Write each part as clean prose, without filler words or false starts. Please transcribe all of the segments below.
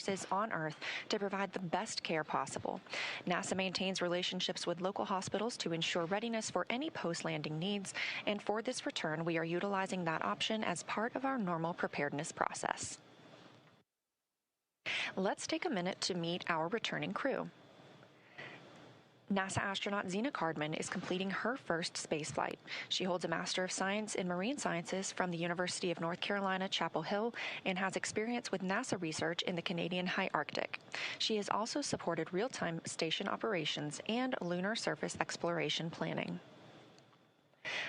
resources on Earth to provide the best care possible. NASA maintains relationships with local hospitals to ensure readiness for any post-landing needs, and for this return, we are utilizing that option as part of our normal preparedness process. Let's take a minute to meet our returning crew. NASA astronaut Zena Cardman is completing her first spaceflight. She holds a Master of Science in Marine Sciences from the University of North Carolina, Chapel Hill, and has experience with NASA research in the Canadian High Arctic. She has also supported real-time station operations and lunar surface exploration planning.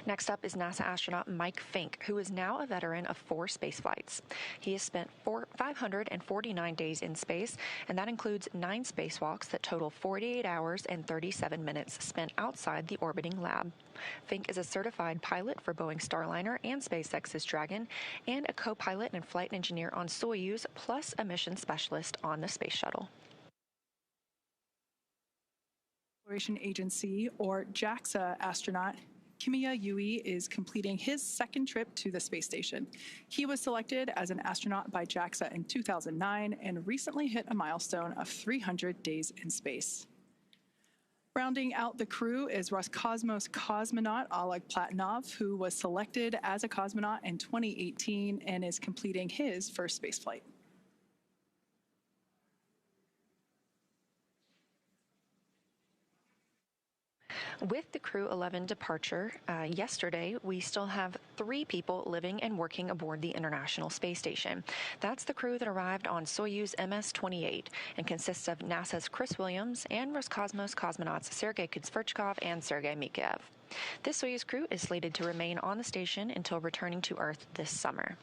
Next up is NASA astronaut Mike Fincke, who is now a veteran of 4 spaceflights. He has spent 549 days in space, and that includes 9 spacewalks that total 48 hours and 37 minutes spent outside the orbiting lab. Fincke is a certified pilot for Boeing Starliner and SpaceX's Dragon, and a co-pilot and flight engineer on Soyuz, plus a mission specialist on the Space Shuttle. Exploration Agency, or JAXA astronaut Kimiya is completing his second trip to the space station. He was selected as an astronaut by JAXA in 2009 and recently hit a milestone of 300 days in space. Rounding out the crew is Roscosmos cosmonaut Oleg Platonov, who was selected as a cosmonaut in 2018 and is completing his first spaceflight. With the Crew-11 departure yesterday, we still have 3 people living and working aboard the International Space Station. That's the crew that arrived on Soyuz MS-28 and consists of NASA's Chris Williams and Roscosmos cosmonauts Sergei Kudzverchkov and Sergei Mikheyev. This Soyuz crew is slated to remain on the station until returning to Earth this summer.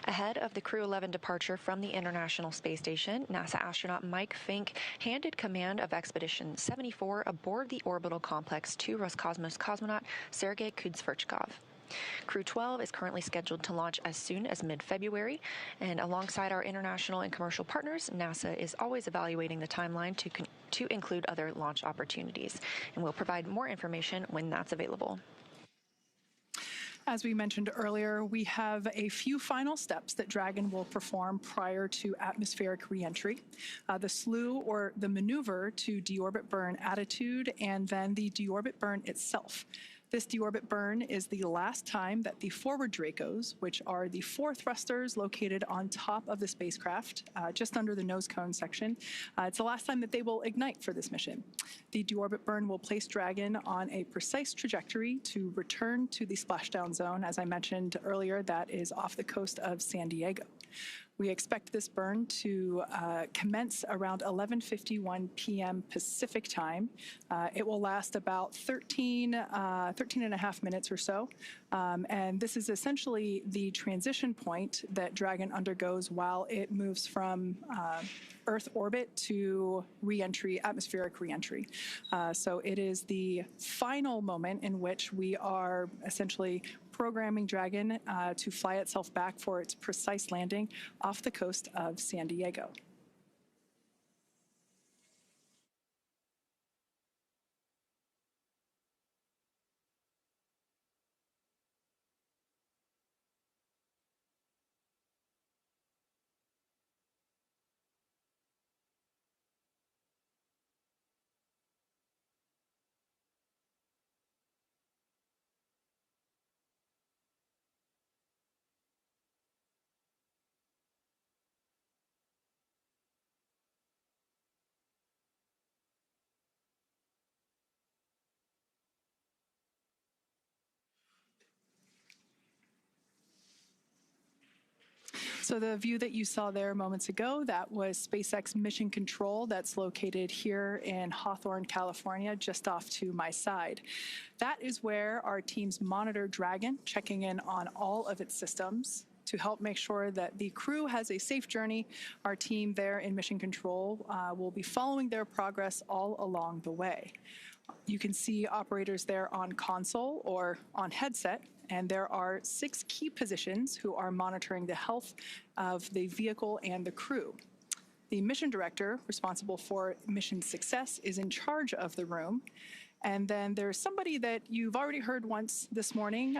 Ahead of the Crew-11 departure from the International Space Station, NASA astronaut Mike Fincke handed command of Expedition 74 aboard the orbital complex to Roscosmos cosmonaut Sergei Kudzverchkov. Crew-12 is currently scheduled to launch as soon as mid-February, and alongside our international and commercial partners, NASA is always evaluating the timeline to include other launch opportunities, and we'll provide more information when that's available. As we mentioned earlier, we have a few final steps that Dragon will perform prior to atmospheric reentry. The slew, or the maneuver to deorbit burn attitude, and then the deorbit burn itself. This deorbit burn is the last time that the forward Dracos, which are the 4 thrusters located on top of the spacecraft, just under the nose cone section, it's the last time that they will ignite for this mission. The deorbit burn will place Dragon on a precise trajectory to return to the splashdown zone, as I mentioned earlier, that is off the coast of San Diego. We expect this burn to commence around 11:51 p.m. Pacific time. It will last about 13 and a half minutes or so. And this is essentially the transition point that Dragon undergoes while it moves from Earth orbit to reentry, atmospheric reentry. So it is the final moment in which we are essentially programming Dragon to fly itself back for its precise landing off the coast of San Diego. So the view that you saw there moments ago, that was SpaceX Mission Control that's located here in Hawthorne, California, just off to my side. That is where our teams monitor Dragon, checking in on all of its systems to help make sure that the crew has a safe journey. Our team there in Mission Control will be following their progress all along the way. You can see operators there on console or on headset, and there are 6 key positions who are monitoring the health of the vehicle and the crew. The mission director, responsible for mission success, is in charge of the room, And then there's somebody that you've already heard once this morning.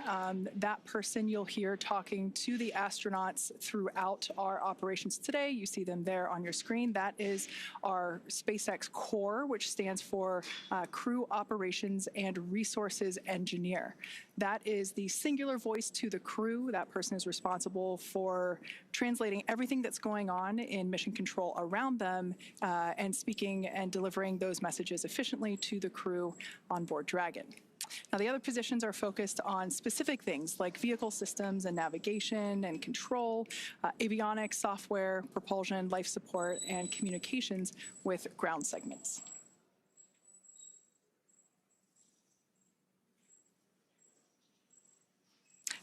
That person you'll hear talking to the astronauts throughout our operations today. You see them there on your screen. That is our SpaceX Core, which stands for Crew Operations and Resources Engineer. That is the singular voice to the crew. That person is responsible for translating everything that's going on in mission control around them and speaking and delivering those messages efficiently to the crew on board Dragon. Now, the other positions are focused on specific things like vehicle systems and navigation and control, avionics, software, propulsion, life support, and communications with ground segments.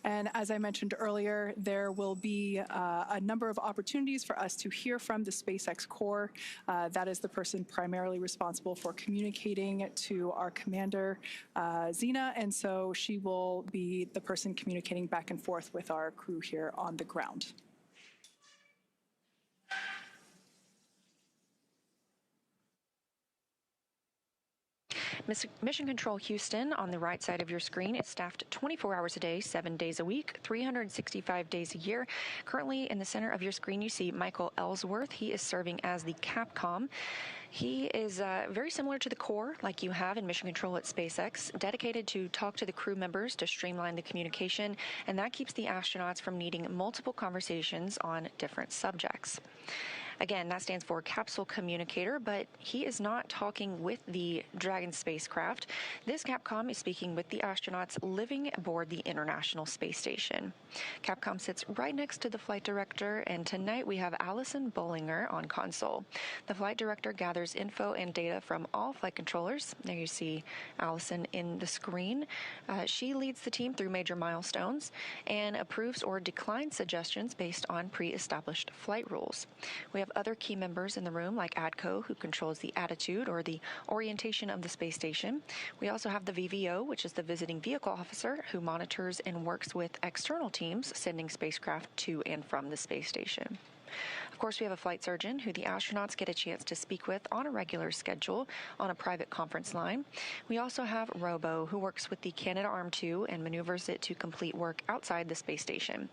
And as I mentioned earlier, there will be a number of opportunities for us to hear from the SpaceX Core. That is the person primarily responsible for communicating to our commander, Zena, and so she will be the person communicating back and forth with our crew here on the ground. Mission Control Houston, on the right side of your screen, is staffed 24 hours a day, 7 days a week, 365 days a year. Currently, in the center of your screen, you see Michael Ellsworth. He is serving as the Capcom. He is very similar to the core, like you have in Mission Control at SpaceX, dedicated to talk to the crew members to streamline the communication, and that keeps the astronauts from needing multiple conversations on different subjects. Again, that stands for Capsule Communicator, but he is not talking with the Dragon spacecraft. This Capcom is speaking with the astronauts living aboard the International Space Station. Capcom sits right next to the flight director, and tonight we have Allison Bollinger on console. The flight director gathers info and data from all flight controllers. There you see Allison in the screen. She leads the team through major milestones and approves or declines suggestions based on pre-established flight rules. We have other key members in the room, like ADCO, who controls the attitude or the orientation of the space station. We also have the VVO, which is the visiting vehicle officer, who monitors and works with external teams sending spacecraft to and from the space station. Of course, we have a flight surgeon who the astronauts get a chance to speak with on a regular schedule on a private conference line. We also have Robo, who works with the Canadarm2 and maneuvers it to complete work outside the space station.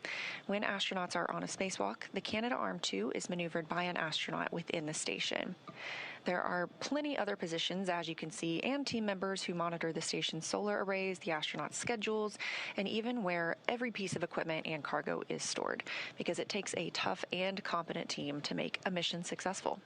When astronauts are on a spacewalk, the Canadarm2 is maneuvered by an astronaut within the station. There are plenty other positions, as you can see, and team members who monitor the station's solar arrays, the astronauts' schedules, and even where every piece of equipment and cargo is stored, because it takes a tough and competent team to make a mission successful.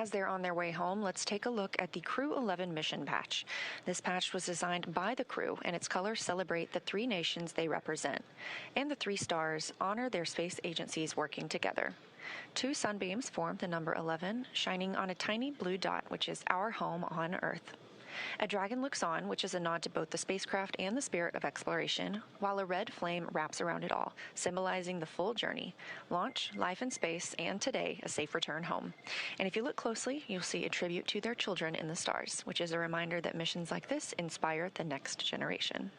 As they're on their way home, let's take a look at the Crew-11 mission patch. This patch was designed by the crew, and its colors celebrate the 3 nations they represent. And the 3 stars honor their space agencies working together. 2 sunbeams form the number 11, shining on a tiny blue dot, which is our home on Earth. A dragon looks on, which is a nod to both the spacecraft and the spirit of exploration, while a red flame wraps around it all, symbolizing the full journey: launch, life in space, and today, a safe return home. And if you look closely, you'll see a tribute to their children in the stars, which is a reminder that missions like this inspire the next generation.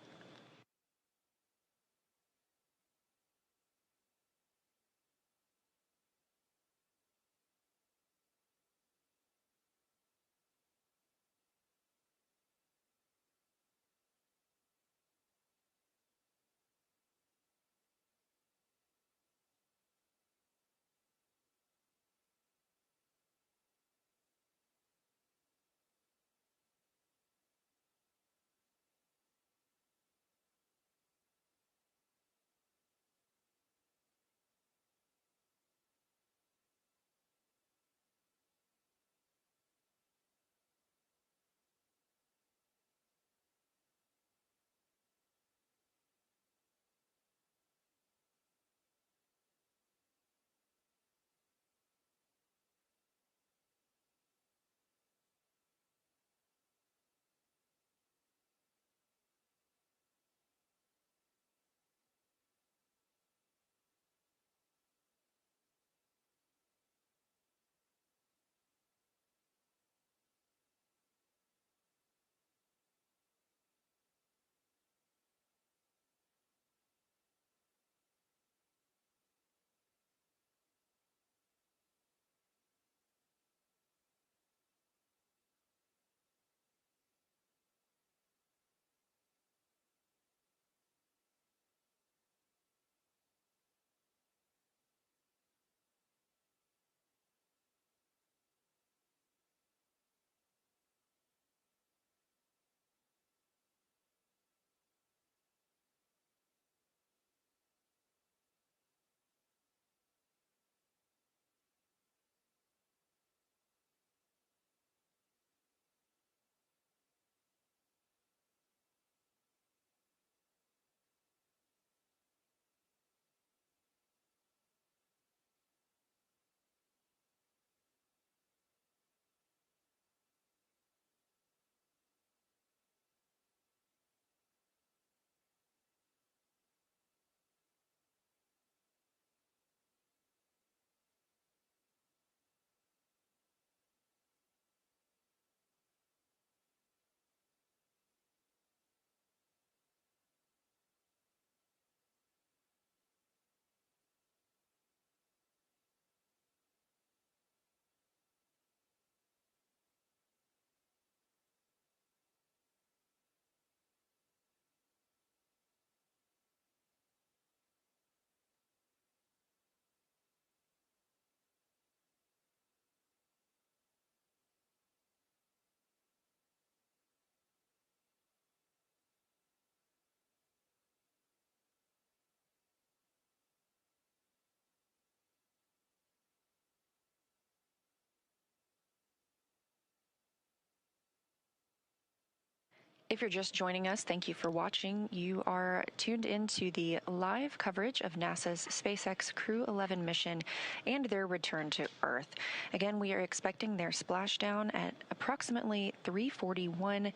If you're just joining us, thank you for watching. You are tuned into the live coverage of NASA's SpaceX Crew-11 mission and their return to Earth. Again, we are expecting their splashdown at approximately 3:41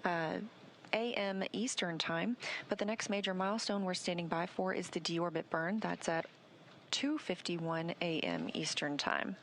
a.m. Eastern Time, but the next major milestone we're standing by for is the deorbit burn. That's at 2:51 a.m. Eastern Time.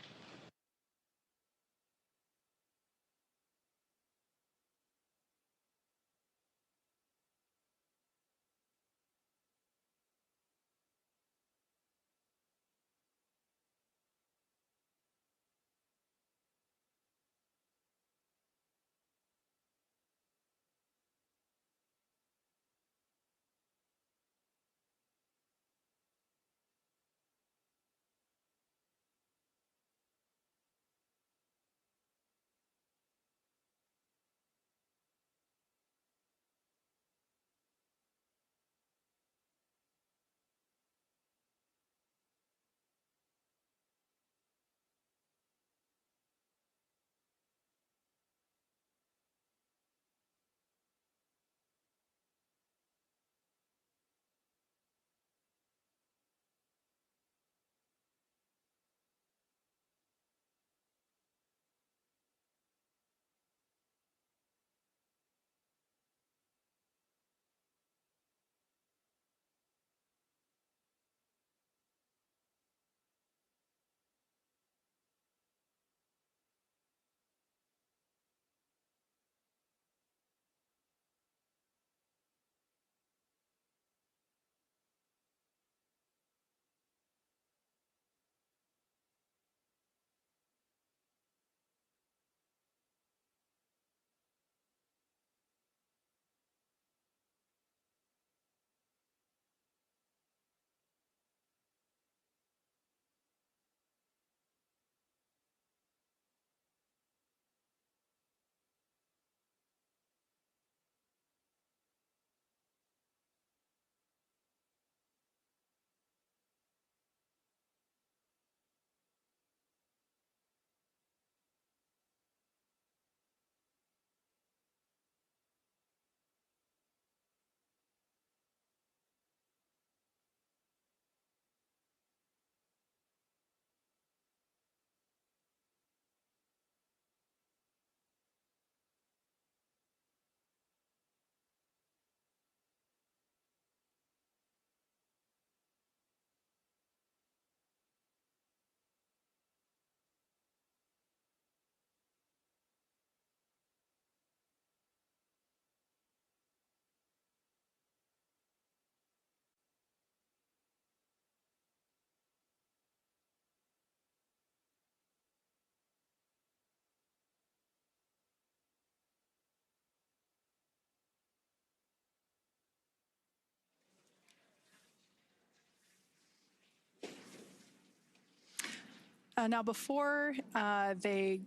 Now, before they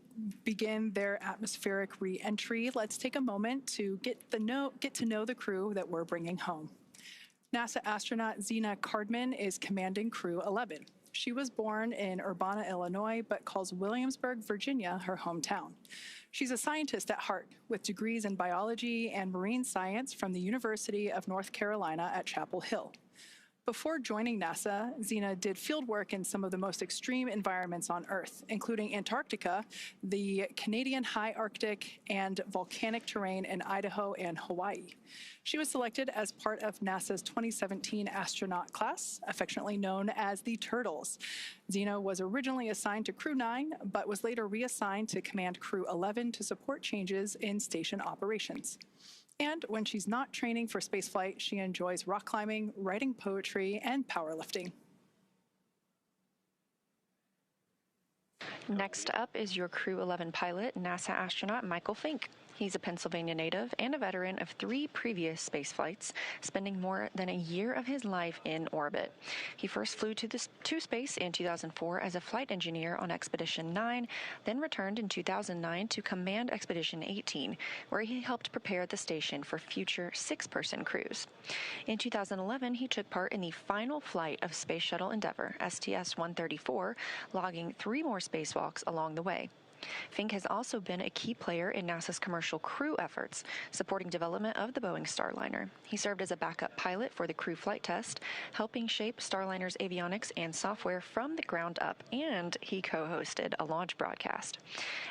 begin their atmospheric re-entry, let's take a moment to get to know the crew that we're bringing home. NASA astronaut Zena Cardman is commanding Crew-11. She was born in Urbana, Illinois, but calls Williamsburg, Virginia, her hometown. She's a scientist at heart, with degrees in biology and marine science from the University of North Carolina at Chapel Hill. Before joining NASA, Zena did field work in some of the most extreme environments on Earth, including Antarctica, the Canadian high Arctic, and volcanic terrain in Idaho and Hawaii. She was selected as part of NASA's 2017 astronaut class, affectionately known as the Turtles. Zena was originally assigned to Crew-9, but was later reassigned to command Crew-11 to support changes in station operations. And when she's not training for spaceflight, she enjoys rock climbing, writing poetry, and powerlifting. Next up is your Crew-11 pilot, NASA astronaut Michael Fincke. He's a Pennsylvania native and a veteran of 3 previous space flights, spending more than a year of his life in orbit. He first flew to space in 2004 as a flight engineer on Expedition 9, then returned in 2009 to command Expedition 18, where he helped prepare the station for future 6-person crews. In 2011, he took part in the final flight of Space Shuttle Endeavour, STS-134, logging 3 more spacewalks along the way. Fincke has also been a key player in NASA's commercial crew efforts, supporting development of the Boeing Starliner. He served as a backup pilot for the crew flight test, helping shape Starliner's avionics and software from the ground up, and he co-hosted a launch broadcast.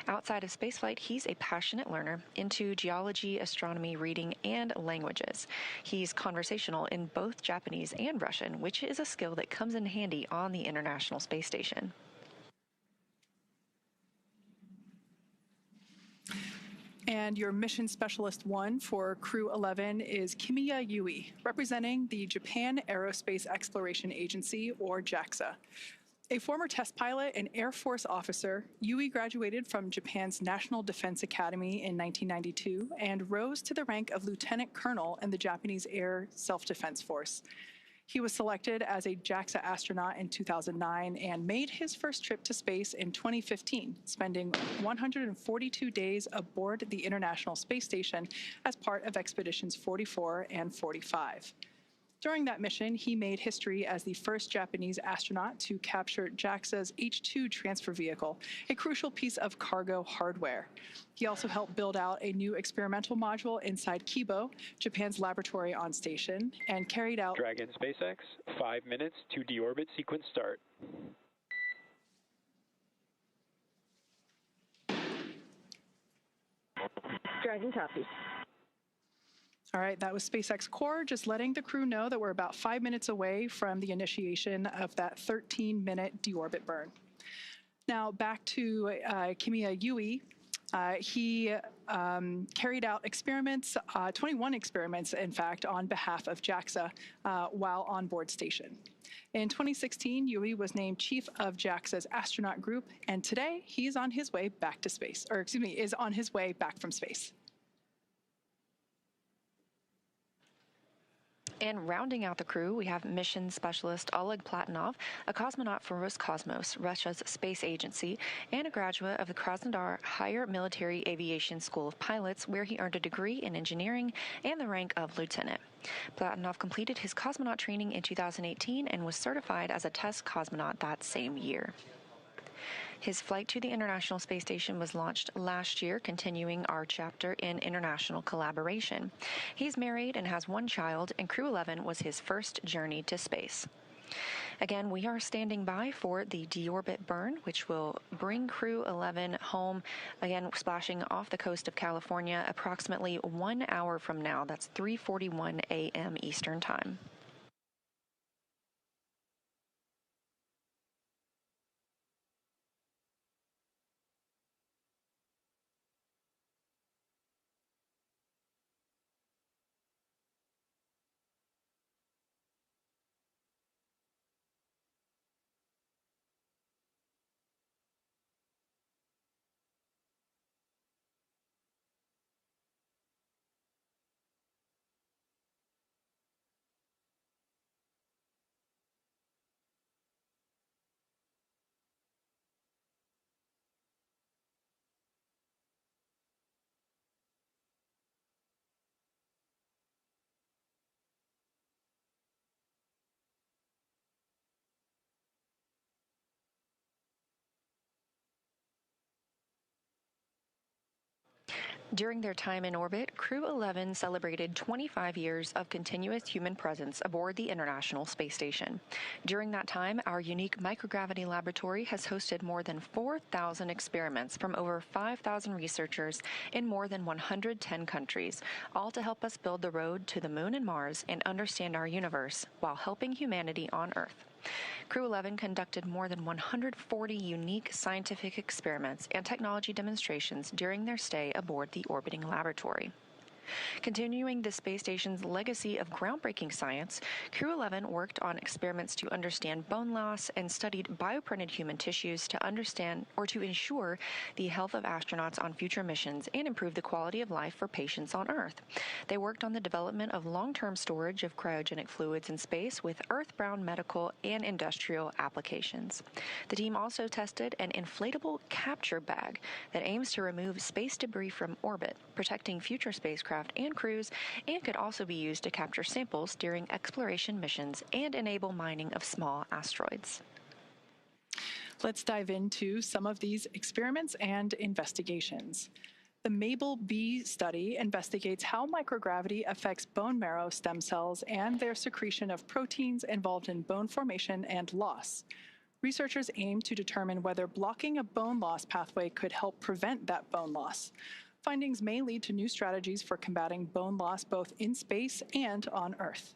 Outside of spaceflight, he's a passionate learner into geology, astronomy, reading, and languages. He's conversational in both Japanese and Russian, which is a skill that comes in handy on the International Space Station. And your Mission Specialist 1 for Crew-11 is Kimiya Yui, representing the Japan Aerospace Exploration Agency, or JAXA. A former test pilot and Air Force officer, Yui graduated from Japan's National Defense Academy in 1992 and rose to the rank of lieutenant colonel in the Japanese Air Self-Defense Force. He was selected as a JAXA astronaut in 2009 and made his first trip to space in 2015, spending 142 days aboard the International Space Station as part of Expeditions 44 and 45. During that mission, he made history as the first Japanese astronaut to capture JAXA's H-2 transfer vehicle, a crucial piece of cargo hardware. He also helped build out a new experimental module inside Kibo, Japan's laboratory on station, and carried out Dragon SpaceX, 5 minutes to deorbit sequence start. Dragon copy. All right, that was SpaceX Core, just letting the crew know that we're about 5 minutes away from the initiation of that 13-minute deorbit burn. Now back to Kimiya Yui. He carried out experiments, 21 experiments, in fact, on behalf of JAXA while on board station. In 2016, Yui was named chief of JAXA's astronaut group, and today he's on his way back to space, or excuse me, is on his way back from space. And rounding out the crew, we have mission specialist Oleg Platonov, a cosmonaut from Roscosmos, Russia's space agency, and a graduate of the Krasnodar Higher Military Aviation School of Pilots, where he earned a degree in engineering and the rank of lieutenant. Platonov completed his cosmonaut training in 2018 and was certified as a test cosmonaut that same year. His flight to the International Space Station was launched last year, continuing our chapter in international collaboration. He's married and has 1 child, and Crew-11 was his first journey to space. Again, we are standing by for the deorbit burn, which will bring Crew-11 home, again, splashing off the coast of California approximately 1 hour from now. That's 3:41 a.m. Eastern Time. During their time in orbit, Crew-11 celebrated 25 years of continuous human presence aboard the International Space Station. During that time, our unique microgravity laboratory has hosted more than 4,000 experiments from over 5,000 researchers in more than 110 countries, all to help us build the road to the Moon and Mars and understand our universe while helping humanity on Earth. Crew-11 conducted more than 140 unique scientific experiments and technology demonstrations during their stay aboard the orbiting laboratory. Continuing the space station's legacy of groundbreaking science, Crew-11 worked on experiments to understand bone loss and studied bioprinted human tissues to understand or to ensure the health of astronauts on future missions and improve the quality of life for patients on Earth. They worked on the development of long-term storage of cryogenic fluids in space with Earth-bound medical and industrial applications. The team also tested an inflatable capture bag that aims to remove space debris from orbit, protecting future spacecraft and crews, and could also be used to capture samples during exploration missions and enable mining of small asteroids. Let's dive into some of these experiments and investigations. The MABLE-B study investigates how microgravity affects bone marrow stem cells and their secretion of proteins involved in bone formation and loss. Researchers aim to determine whether blocking a bone loss pathway could help prevent that bone loss. Findings may lead to new strategies for combating bone loss both in space and on Earth.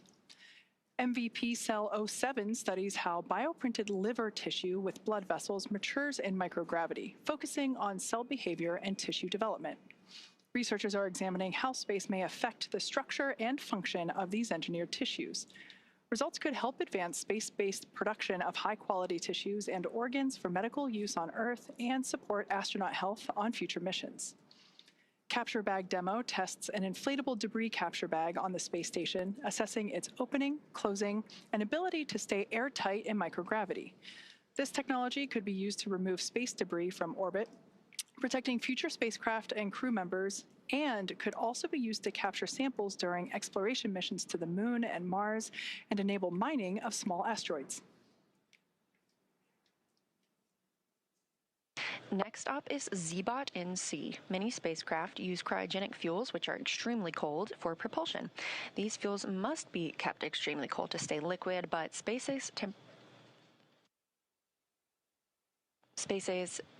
MVP Cell 07 studies how bioprinted liver tissue with blood vessels matures in microgravity, focusing on cell behavior and tissue development. Researchers are examining how space may affect the structure and function of these engineered tissues. Results could help advance space-based production of high-quality tissues and organs for medical use on Earth and support astronaut health on future missions. Capture Bag Demo tests an inflatable debris capture bag on the space station, assessing its opening, closing, and ability to stay airtight in microgravity. This technology could be used to remove space debris from orbit, protecting future spacecraft and crew members, and could also be used to capture samples during exploration missions to the Moon and Mars and enable mining of small asteroids. Next up is ZBOT-NC. Many spacecraft use cryogenic fuels, which are extremely cold, for propulsion. These fuels must be kept extremely cold to stay liquid, but SpaceX's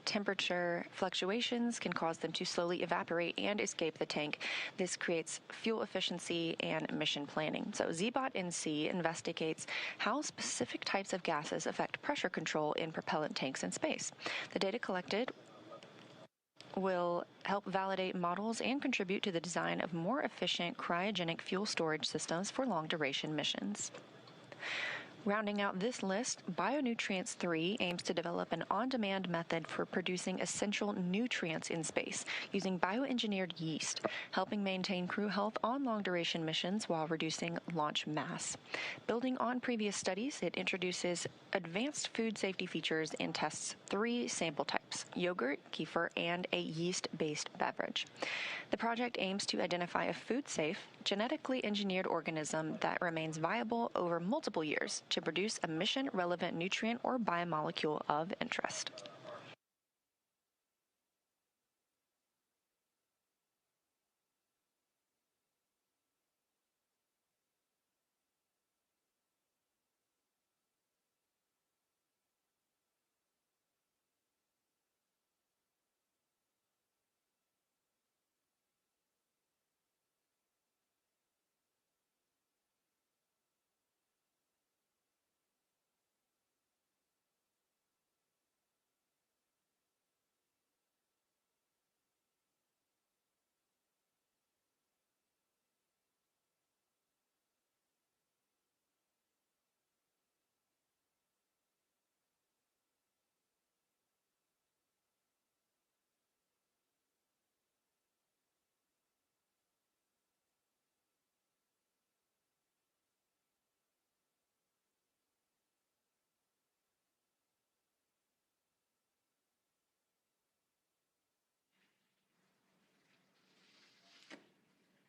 temperature fluctuations can cause them to slowly evaporate and escape the tank. This creates fuel efficiency and mission planning. So ZBOT-NC investigates how specific types of gases affect pressure control in propellant tanks in space. The data collected will help validate models and contribute to the design of more efficient cryogenic fuel storage systems for long-duration missions. Rounding out this list, Bionutrients 3 aims to develop an on-demand method for producing essential nutrients in space using bioengineered yeast, helping maintain crew health on long-duration missions while reducing launch mass. Building on previous studies, it introduces advanced food safety features and tests 3 sample types: yogurt, kefir, and a yeast-based beverage. The project aims to identify a food-safe, genetically engineered organism that remains viable over multiple years to produce a mission-relevant nutrient or biomolecule of interest.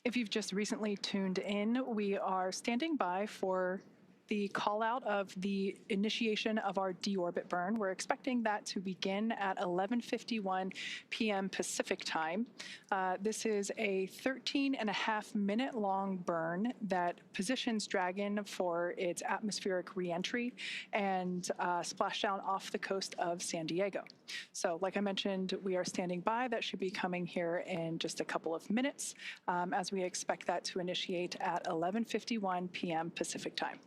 If you've just recently tuned in, we are standing by for the call out of the initiation of our deorbit burn. We're expecting that to begin at 11:51 p.m. Pacific time. This is a 13.5-minute long burn that positions Dragon for its atmospheric reentry and splashdown off the coast of San Diego. So like I mentioned, we are standing by. That should be coming here in just a couple of minutes, as we expect that to initiate at 11:51 p.m. Pacific time.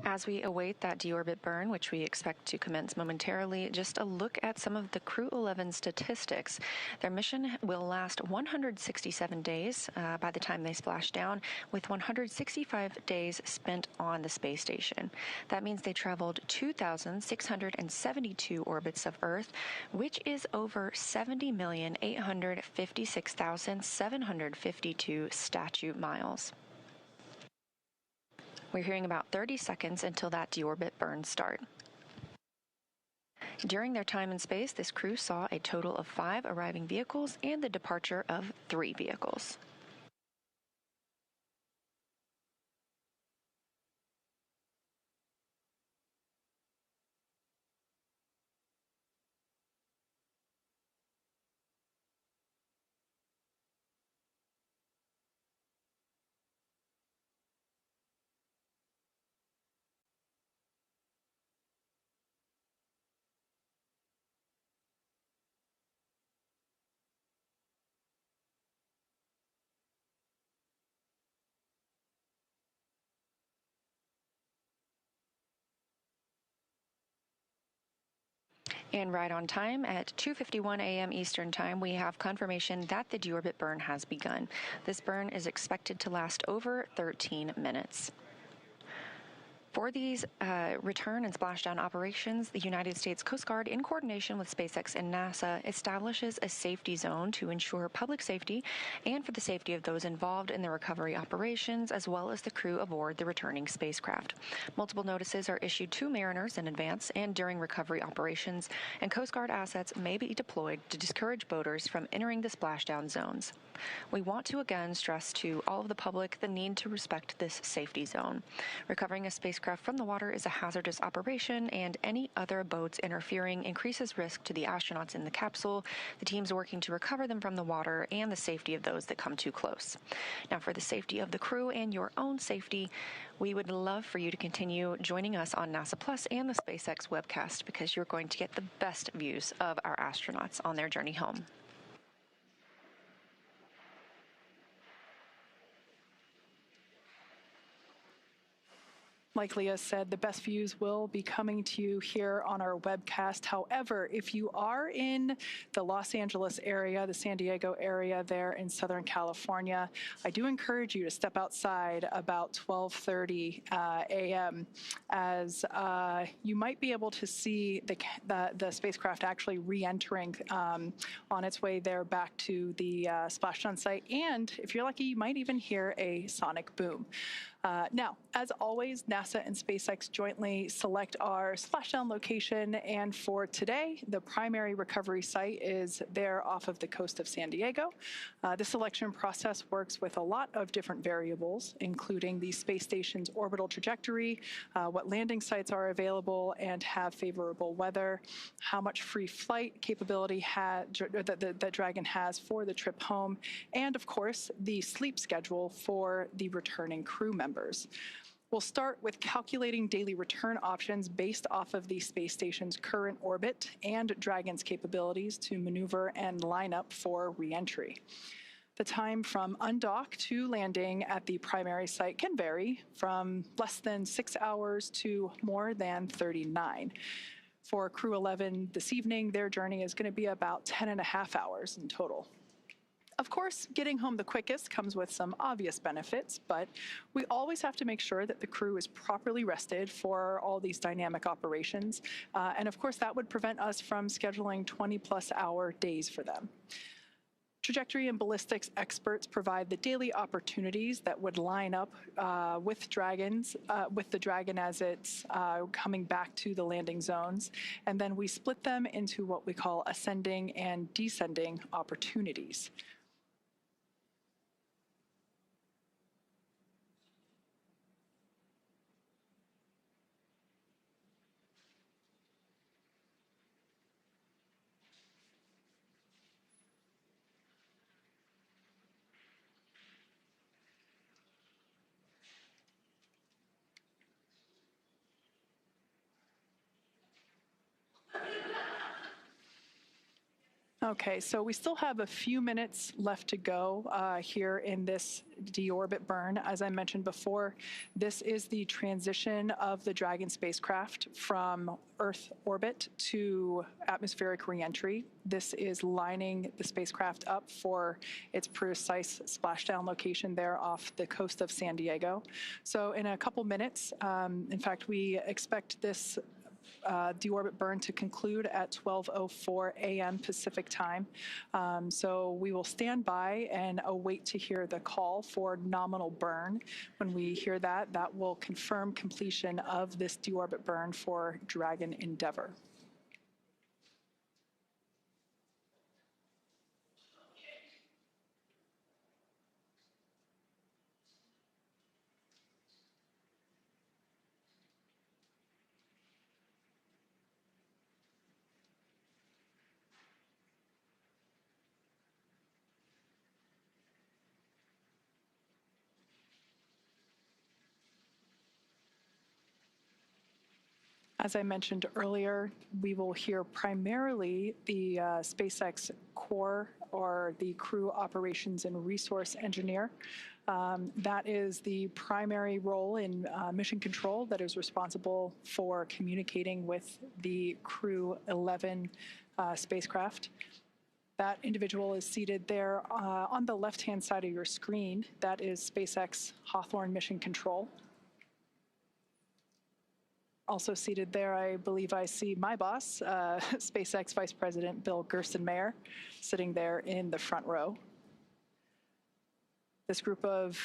As we await that deorbit burn, which we expect to commence momentarily, just a look at some of the Crew-11 statistics. Their mission will last 167 days by the time they splash down, with 165 days spent on the space station. That means they traveled 2,672 orbits of Earth, which is over 70,856,752 statute miles. We're hearing about 30 seconds until that deorbit burn start. During their time in space, this crew saw a total of 5 arriving vehicles and the departure of 3 vehicles. And right on time, at 2:51 a.m. Eastern Time, we have confirmation that the deorbit burn has begun. This burn is expected to last over 13 minutes. For these return and splashdown operations, the United States Coast Guard, in coordination with SpaceX and NASA, establishes a safety zone to ensure public safety and for the safety of those involved in the recovery operations, as well as the crew aboard the returning spacecraft. Multiple notices are issued to mariners in advance and during recovery operations, and Coast Guard assets may be deployed to discourage boaters from entering the splashdown zones. We want to again stress to all of the public the need to respect this safety zone. Recovering a spacecraft spacecraft from the water is a hazardous operation, and any other boats interfering increases risk to the astronauts in the capsule, the teams working to recover them from the water, and the safety of those that come too close. Now, for the safety of the crew and your own safety, we would love for you to continue joining us on NASA Plus and the SpaceX webcast, because you're going to get the best views of our astronauts on their journey home. Like Leah said, the best views will be coming to you here on our webcast. However, if you are in the Los Angeles area, the San Diego area there in Southern California, I do encourage you to step outside about 12:30 a.m. as you might be able to see the spacecraft actually re-entering on its way there back to the splashdown site. And if you're lucky, you might even hear a sonic boom. Now, as always, NASA and SpaceX jointly select our splashdown location, and for today, the primary recovery site is there off of the coast of San Diego. The selection process works with a lot of different variables, including the space station's orbital trajectory, what landing sites are available and have favorable weather, how much free flight capability that Dragon has for the trip home, and of course, the sleep schedule for the returning crew members. We'll start with calculating daily return options based off of the space station's current orbit and Dragon's capabilities to maneuver and line up for reentry. The time from undock to landing at the primary site can vary from less than 6 hours to more than 39. For Crew-11 this evening, their journey is going to be about 10.5 hours in total. Of course, getting home the quickest comes with some obvious benefits, but we always have to make sure that the crew is properly rested for all these dynamic operations. And of course, that would prevent us from scheduling 20-plus hour days for them. Trajectory and ballistics experts provide the daily opportunities that would line up with the Dragon as it's coming back to the landing zones. And then we split them into what we call ascending and descending opportunities. Okay, so we still have a few minutes left to go here in this deorbit burn. As I mentioned before, this is the transition of the Dragon spacecraft from Earth orbit to atmospheric reentry. This is lining the spacecraft up for its precise splashdown location there off the coast of San Diego. So in a couple minutes, in fact, we expect this deorbit burn to conclude at 12:04 a.m. Pacific time. So we will stand by and await to hear the call for nominal burn. When we hear that, that will confirm completion of this deorbit burn for Dragon Endeavour. As I mentioned earlier, we will hear primarily the SpaceX core, or the crew operations and resource engineer. That is the primary role in mission control that is responsible for communicating with the Crew-11 spacecraft. That individual is seated there on the left-hand side of your screen. That is SpaceX Hawthorne Mission Control. Also seated there, I believe I see my boss, SpaceX Vice President Bill Gerstenmaier, sitting there in the front row. This group of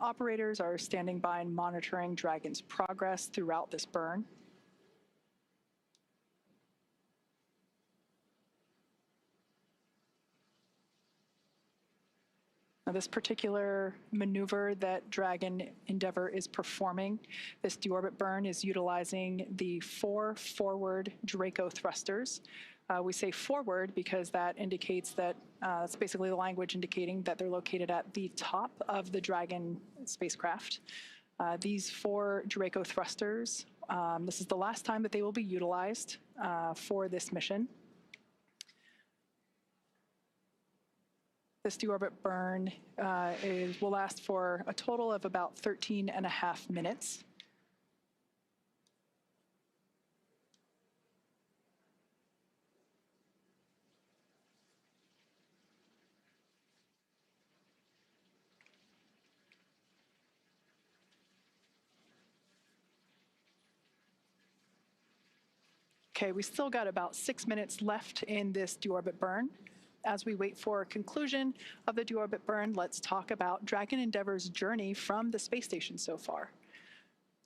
operators are standing by and monitoring Dragon's progress throughout this burn. Now, this particular maneuver that Dragon Endeavour is performing, this deorbit burn, is utilizing the 4 forward Draco thrusters. We say forward because that indicates that it's basically the language indicating that they're located at the top of the Dragon spacecraft. These 4 Draco thrusters, this is the last time that they will be utilized for this mission. This deorbit burn will last for a total of about 13.5 minutes. Okay, we still got about 6 minutes left in this deorbit burn. As we wait for a conclusion of the deorbit burn, let's talk about Dragon Endeavour's journey from the space station so far.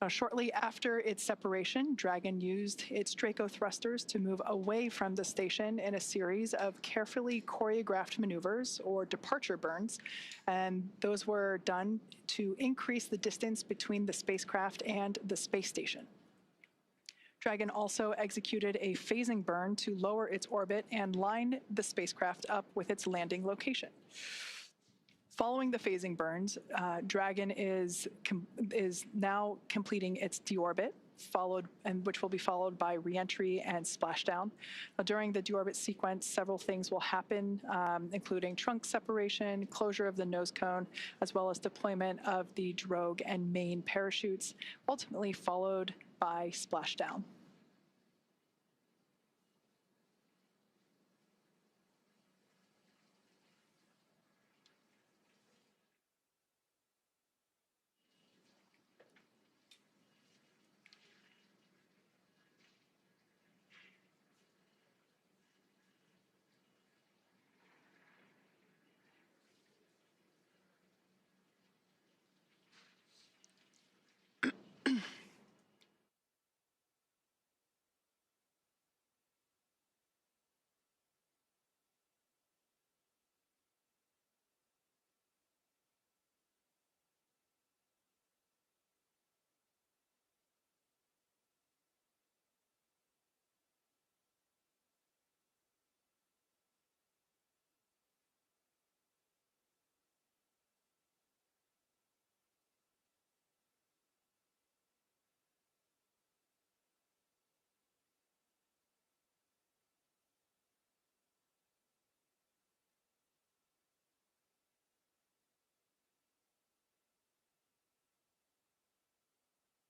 Shortly after its separation, Dragon used its Draco thrusters to move away from the station in a series of carefully choreographed maneuvers, or departure burns, and those were done to increase the distance between the spacecraft and the space station. Dragon also executed a phasing burn to lower its orbit and line the spacecraft up with its landing location. Following the phasing burns, Dragon is now completing its deorbit, which will be followed by reentry and splashdown. During the deorbit sequence, several things will happen, including trunk separation, closure of the nose cone, as well as deployment of the drogue and main parachutes, ultimately followed by splashdown.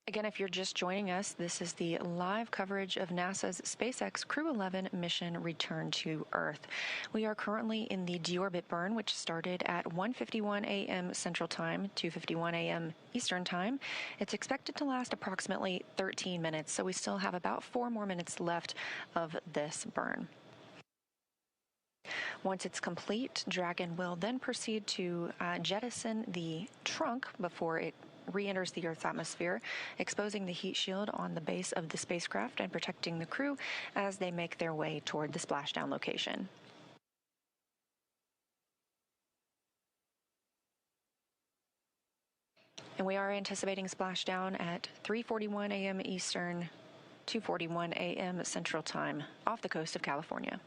Again, if you're just joining us, this is the live coverage of NASA's SpaceX Crew-11 mission return to Earth. We are currently in the deorbit burn, which started at 1:51 a.m. Central Time, 2:51 a.m. Eastern Time. It's expected to last approximately 13 minutes, so we still have about 4 more minutes left of this burn. Once it's complete, Dragon will then proceed to jettison the trunk before it re-enters the Earth's atmosphere, exposing the heat shield on the base of the spacecraft and protecting the crew as they make their way toward the splashdown location. And we are anticipating splashdown at 3:41 a.m. Eastern, 2:41 a.m. Central Time off the coast of California.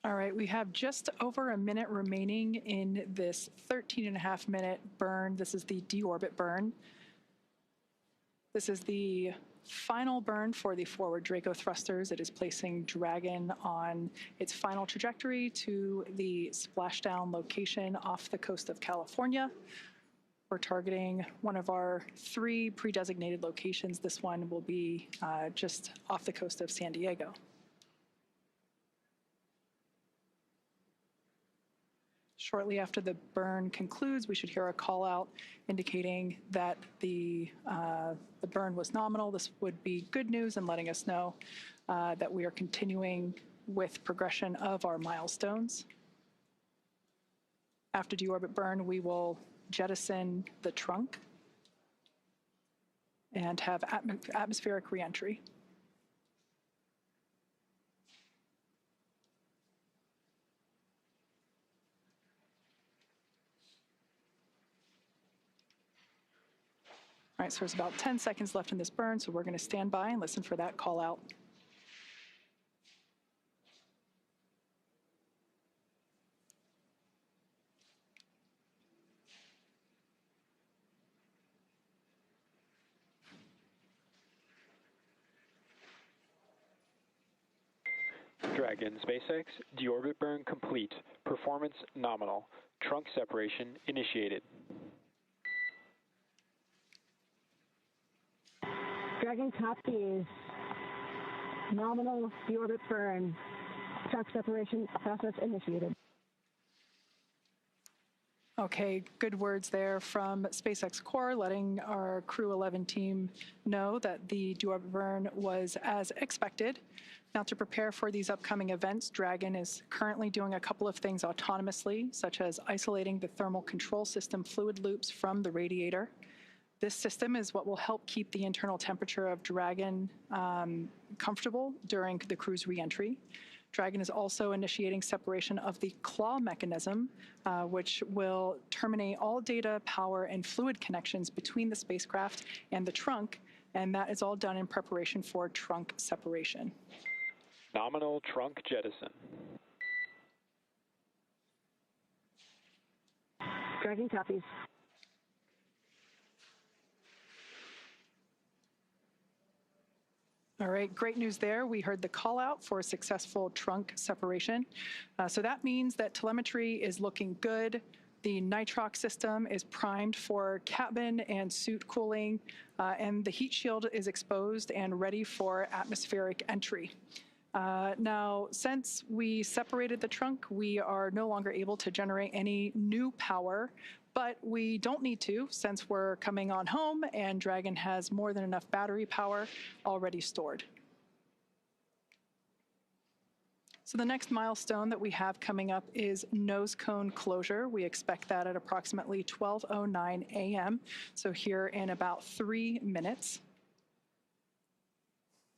All right, we have just over a minute remaining in this 13.5-minute burn. This is the deorbit burn. This is the final burn for the forward Draco thrusters. It is placing Dragon on its final trajectory to the splashdown location off the coast of California. We're targeting one of our 3 pre-designated locations. This one will be just off the coast of San Diego. Shortly after the burn concludes, we should hear a call out indicating that the burn was nominal. This would be good news and letting us know that we are continuing with progression of our milestones. After deorbit burn, we will jettison the trunk and have atmospheric reentry. All right, so there's about 10 seconds left in this burn, so we're going to stand by and listen for that call out. Dragon, SpaceX, deorbit burn complete. Performance nominal. Trunk separation initiated. Dragon copies. Nominal deorbit burn. Trunk separation process initiated. Okay, good words there from SpaceX Core, letting our Crew-11 team know that the deorbit burn was as expected. Now, to prepare for these upcoming events, Dragon is currently doing a couple of things autonomously, such as isolating the thermal control system fluid loops from the radiator. This system is what will help keep the internal temperature of Dragon comfortable during the crew's reentry. Dragon is also initiating separation of the claw mechanism, which will terminate all data, power, and fluid connections between the spacecraft and the trunk, and that is all done in preparation for trunk separation. Nominal trunk jettison. Dragon copies. All right, great news there. We heard the call out for successful trunk separation. So that means that telemetry is looking good. The nitrox system is primed for cabin and suit cooling, and the heat shield is exposed and ready for atmospheric entry. Now, since we separated the trunk, we are no longer able to generate any new power, but we don't need to since we're coming on home and Dragon has more than enough battery power already stored. So the next milestone that we have coming up is nose cone closure. We expect that at approximately 12:09 a.m., so here in about 3 minutes.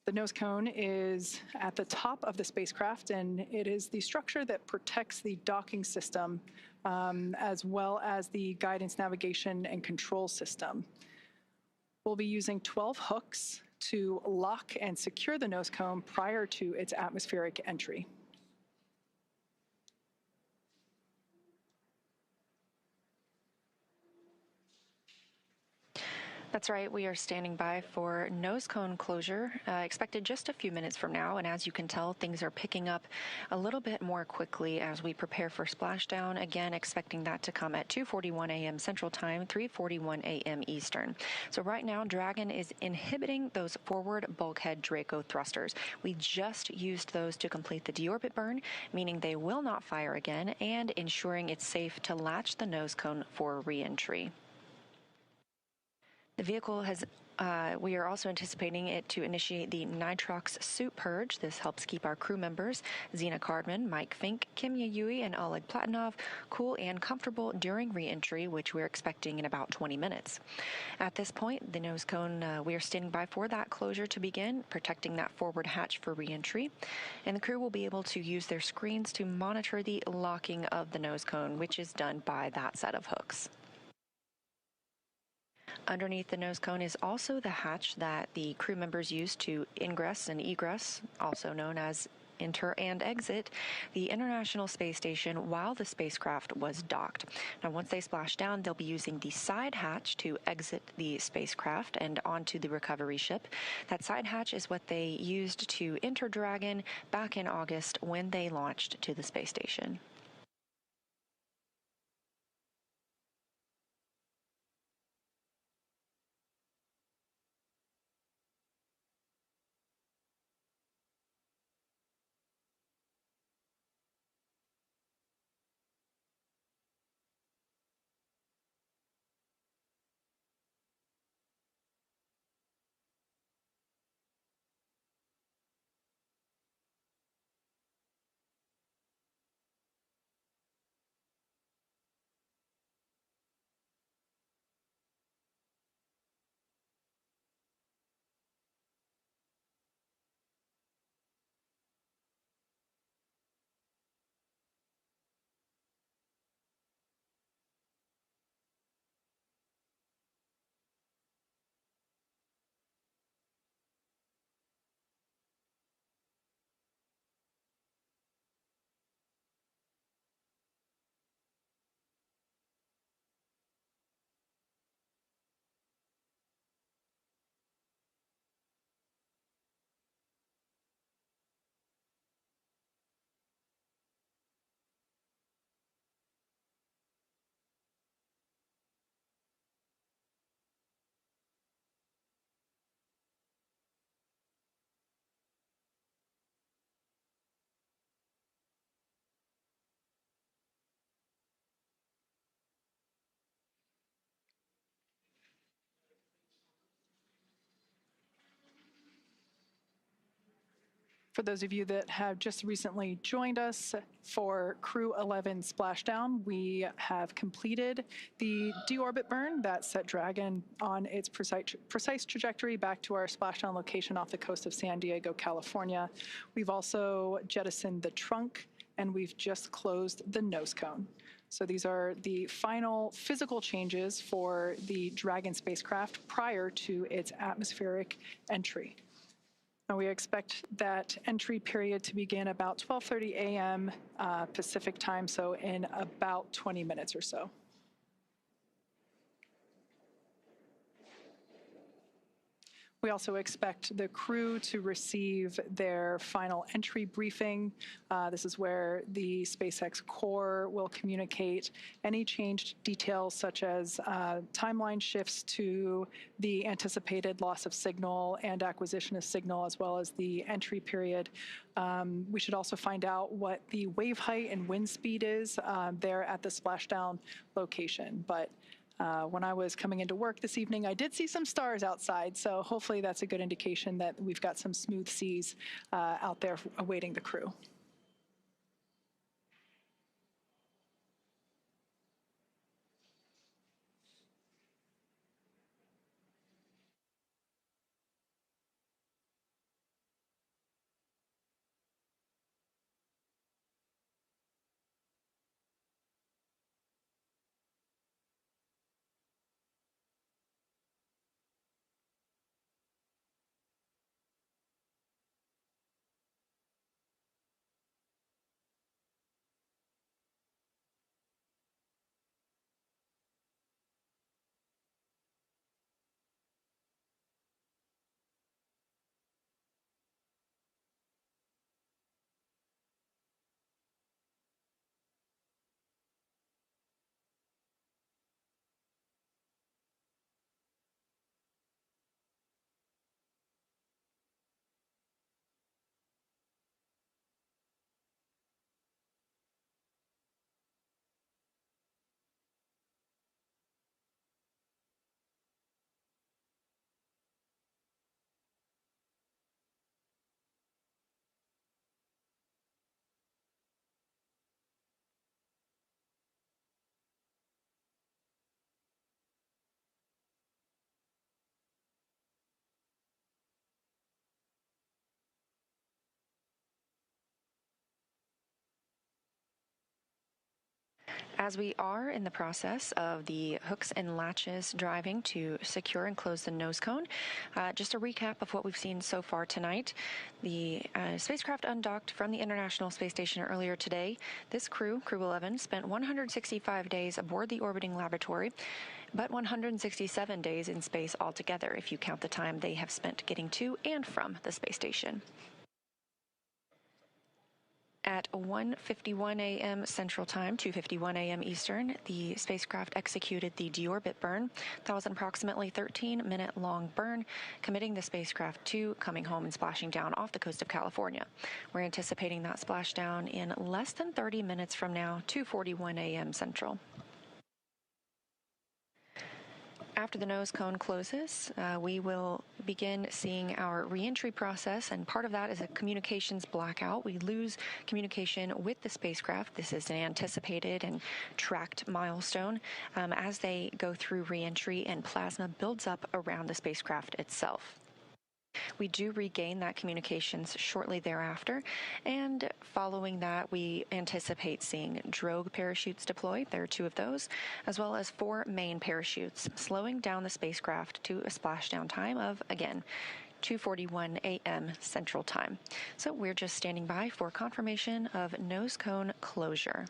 The nose cone is at the top of the spacecraft, and it is the structure that protects the docking system as well as the guidance, navigation, and control system. We'll be using 12 hooks to lock and secure the nose cone prior to its atmospheric entry. That's right. We are standing by for nose cone closure, expected just a few minutes from now. And as you can tell, things are picking up a little bit more quickly as we prepare for splashdown. Again, expecting that to come at 2:41 a.m. Central Time, 3:41 a.m. Eastern. So right now, Dragon is inhibiting those forward bulkhead Draco thrusters. We just used those to complete the deorbit burn, meaning they will not fire again, and ensuring it's safe to latch the nose cone for reentry. The vehicle has, we are also anticipating it to initiate the nitrox suit purge. This helps keep our crew members, Zena Cardman, Mike Fincke, Kimiya and Oleg Platonov, cool and comfortable during reentry, which we're expecting in about 20 minutes. At this point, the nose cone, we are standing by for that closure to begin, protecting that forward hatch for reentry. And the crew will be able to use their screens to monitor the locking of the nose cone, which is done by that set of hooks. Underneath the nose cone is also the hatch that the crew members use to ingress and egress, also known as enter and exit the International Space Station while the spacecraft was docked. Now, once they splash down, they'll be using the side hatch to exit the spacecraft and onto the recovery ship. That side hatch is what they used to enter Dragon back in August when they launched to the space station. For those of you that have just recently joined us for Crew-11 Splashdown, we have completed the deorbit burn that set Dragon on its precise trajectory back to our splashdown location off the coast of San Diego, California. We've also jettisoned the trunk, and we've just closed the nose cone. So these are the final physical changes for the Dragon spacecraft prior to its atmospheric entry. Now we expect that entry period to begin about 12:30 a.m. Pacific time, so in about 20 minutes or so. We also expect the crew to receive their final entry briefing. This is where the SpaceX core will communicate any changed details, such as timeline shifts to the anticipated loss of signal and acquisition of signal, as well as the entry period. We should also find out what the wave height and wind speed is there at the splashdown location. But when I was coming into work this evening, I did see some stars outside, so hopefully that's a good indication that we've got some smooth seas out there awaiting the crew. As we are in the process of the hooks and latches driving to secure and close the nose cone, just a recap of what we've seen so far tonight. The spacecraft undocked from the International Space Station earlier today. This Crew-11, spent 165 days aboard the orbiting laboratory, but 167 days in space altogether, if you count the time they have spent getting to and from the space station. At 1:51 a.m. Central Time, 2:51 a.m. Eastern, the spacecraft executed the deorbit burn. That was an approximately 13-minute-long burn, committing the spacecraft to coming home and splashing down off the coast of California. We're anticipating that splashdown in less than 30 minutes from now, 2:41 a.m. Central. After the nose cone closes, we will begin seeing our reentry process, and part of that is a communications blackout. We lose communication with the spacecraft. This is an anticipated and tracked milestone as they go through reentry and plasma builds up around the spacecraft itself. We do regain that communications shortly thereafter, and following that, we anticipate seeing drogue parachutes deployed. There are 2 of those, as well as 4 main parachutes, slowing down the spacecraft to a splashdown time of, again, 2:41 a.m. Central Time. So we're just standing by for confirmation of nose cone closure.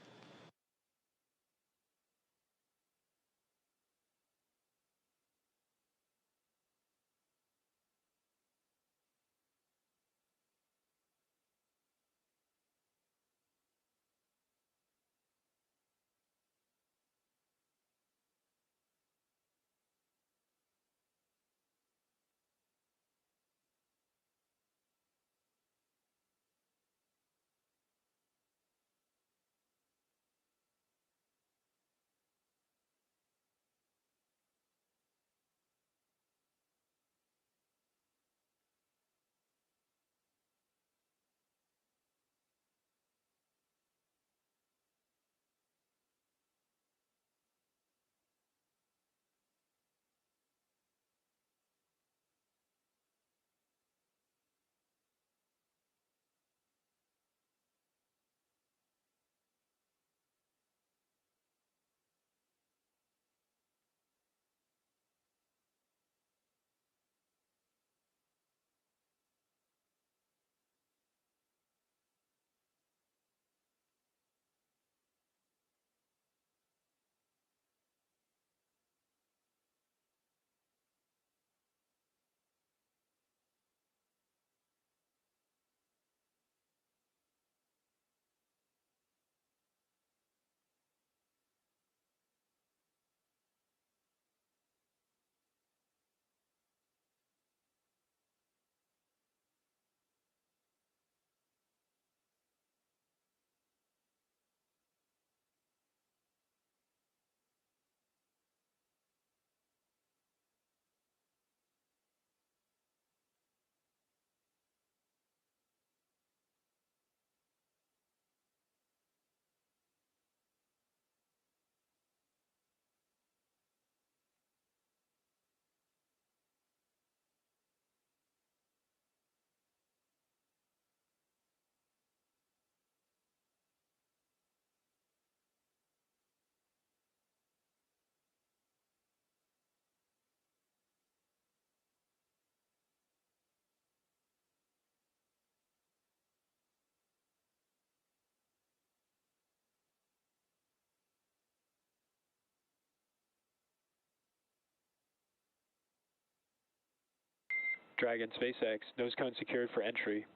Dragon SpaceX, nose cone secured for entry.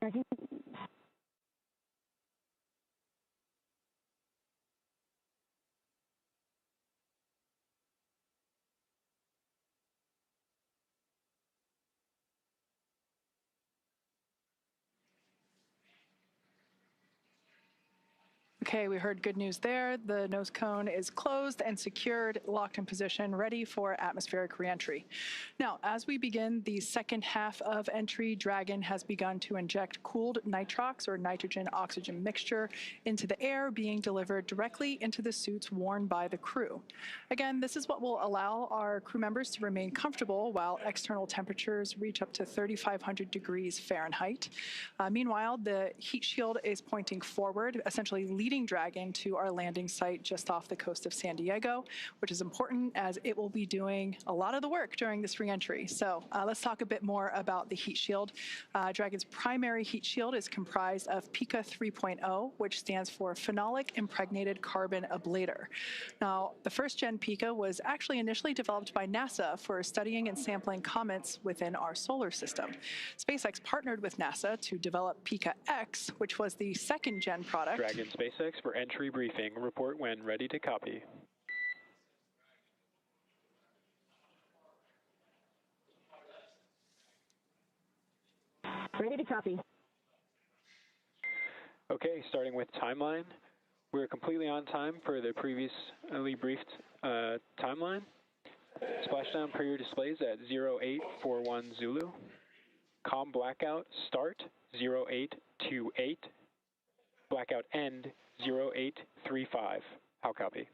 Dragon. Okay, we heard good news there. The nose cone is closed and secured, locked in position, ready for atmospheric reentry. Now, as we begin the second half of entry, Dragon has begun to inject cooled nitrox or nitrogen-oxygen mixture into the air, being delivered directly into the suits worn by the crew. Again, this is what will allow our crew members to remain comfortable while external temperatures reach up to 3,500 degrees Fahrenheit. Meanwhile, the heat shield is pointing forward, essentially leading Dragon to our landing site just off the coast of San Diego, which is important as it will be doing a lot of the work during this reentry. So let's talk a bit more about the heat shield. Dragon's primary heat shield is comprised of Fincke 3.0, which stands for Phenolic Impregnated Carbon Ablator. Now, the first gen Fincke was actually initially developed by NASA for studying and sampling comets within our solar system. SpaceX partnered with NASA to develop Fincke X, which was the second gen product. Dragon SpaceX for entry briefing. Report when ready to copy. Ready to copy. Okay, starting with timeline. We're completely on time for the previously briefed timeline. Splashdown per your displays at 0841 Zulu. Com blackout start 0828. Blackout end 0835. How copy?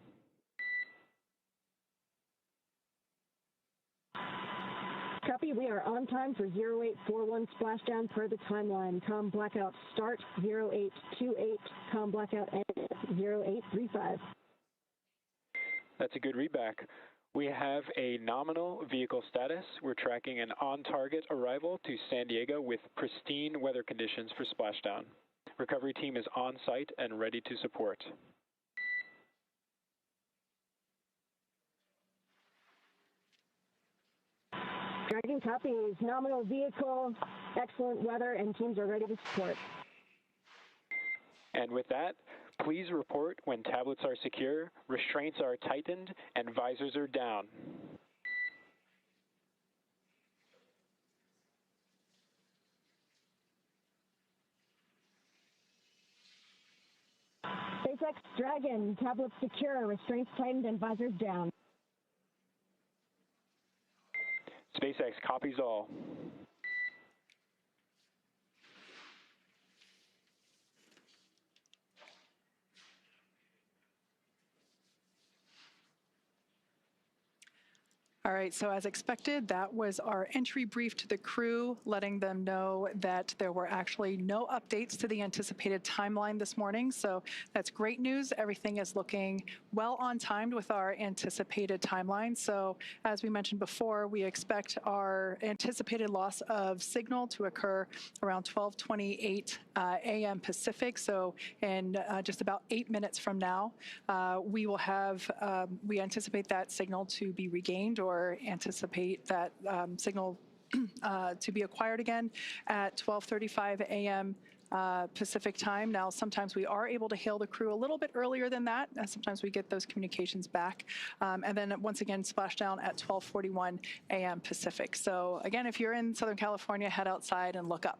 Copy, we are on time for 0841 splashdown per the timeline. Com blackout start 0828. Com blackout end 0835. That's a good readback. We have a nominal vehicle status. We're tracking an on-target arrival to San Diego with pristine weather conditions for splashdown. Recovery team is on site and ready to support. Dragon copies. Nominal vehicle, excellent weather, and teams are ready to support. And with that, please report when tablets are secure, restraints are tightened, and visors are down. SpaceX Dragon, tablets secure, restraints tightened, and visors down. SpaceX copies all. All right, so as expected, that was our entry brief to the crew, letting them know that there were actually no updates to the anticipated timeline this morning. So that's great news. Everything is looking well on timed with our anticipated timeline. So as we mentioned before, we expect our anticipated loss of signal to occur around 12:28 a.m. Pacific. So in just about 8 minutes from now, we will have, we anticipate that signal to be regained or anticipate that signal to be acquired again at 12:35 a.m. Pacific time. Now, sometimes we are able to hail the crew a little bit earlier than that. Sometimes we get those communications back. And then once again, splashdown at 12:41 a.m. Pacific. So again, if you're in Southern California, head outside and look up.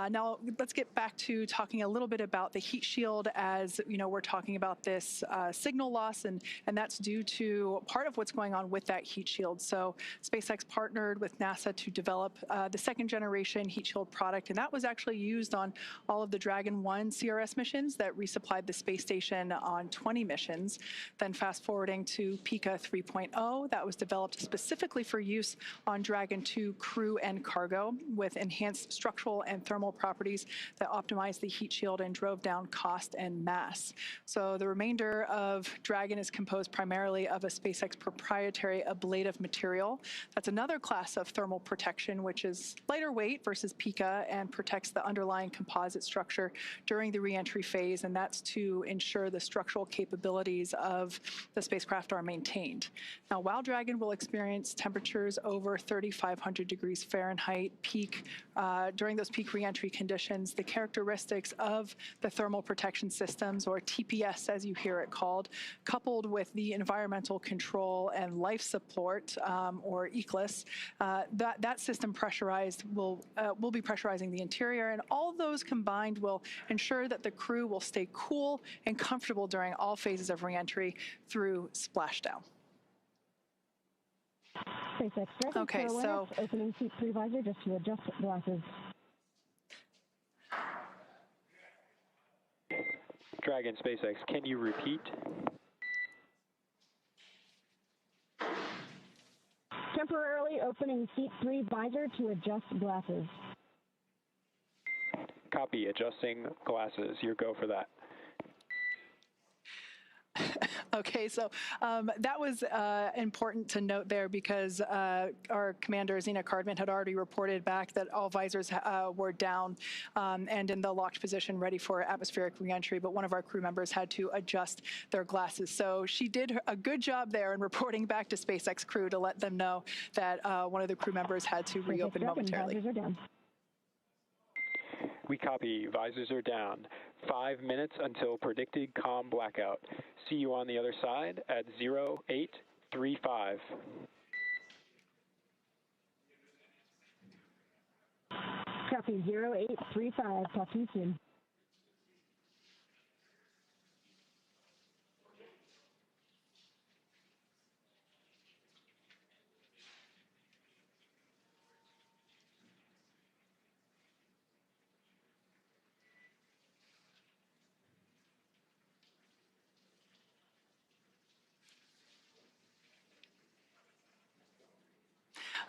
Now, let's get back to talking a little bit about the heat shield. As you know, we're talking about this signal loss, and that's due to part of what's going on with that heat shield. So SpaceX partnered with NASA to develop the second generation heat shield product, and that was actually used on all of the Dragon 1 CRS missions that resupplied the space station on 20 missions. Then fast forwarding to Fincke 3.0, that was developed specifically for use on Dragon 2 crew and cargo with enhanced structural and thermal properties that optimized the heat shield and drove down cost and mass. So the remainder of Dragon is composed primarily of a SpaceX proprietary ablative material. That's another class of thermal protection, which is lighter weight versus Fincke and protects the underlying composite structure during the reentry phase, and that's to ensure the structural capabilities of the spacecraft are maintained. Now, while Dragon will experience temperatures over 3,500 degrees Fahrenheit peak during those peak reentry conditions, the characteristics of the thermal protection systems, or TPS as you hear it called, coupled with the environmental control and life support, or egress, that that system pressurized will be pressurizing the interior, and all those combined will ensure that the crew will stay cool and comfortable during all phases of reentry through splashdown. SpaceX Dragon, Okay, so opening seat 3 visor just to adjust glasses. Dragon, SpaceX, can you repeat? Temporarily opening seat 3 visor to adjust glasses. Copy, adjusting glasses. Your go for that. Okay, so that was important to note there because our commander, Zena Cardman, had already reported back that all visors were down and in the locked position ready for atmospheric reentry, but one of our crew members had to adjust their glasses. So she did a good job there in reporting back to SpaceX Crew to let them know that one of the crew members had to reopen momentarily. Visors are down. We copy. Visors are down. 5 minutes until predicted comm blackout. See you on the other side at 0835. Copy 0835. Talk to you soon.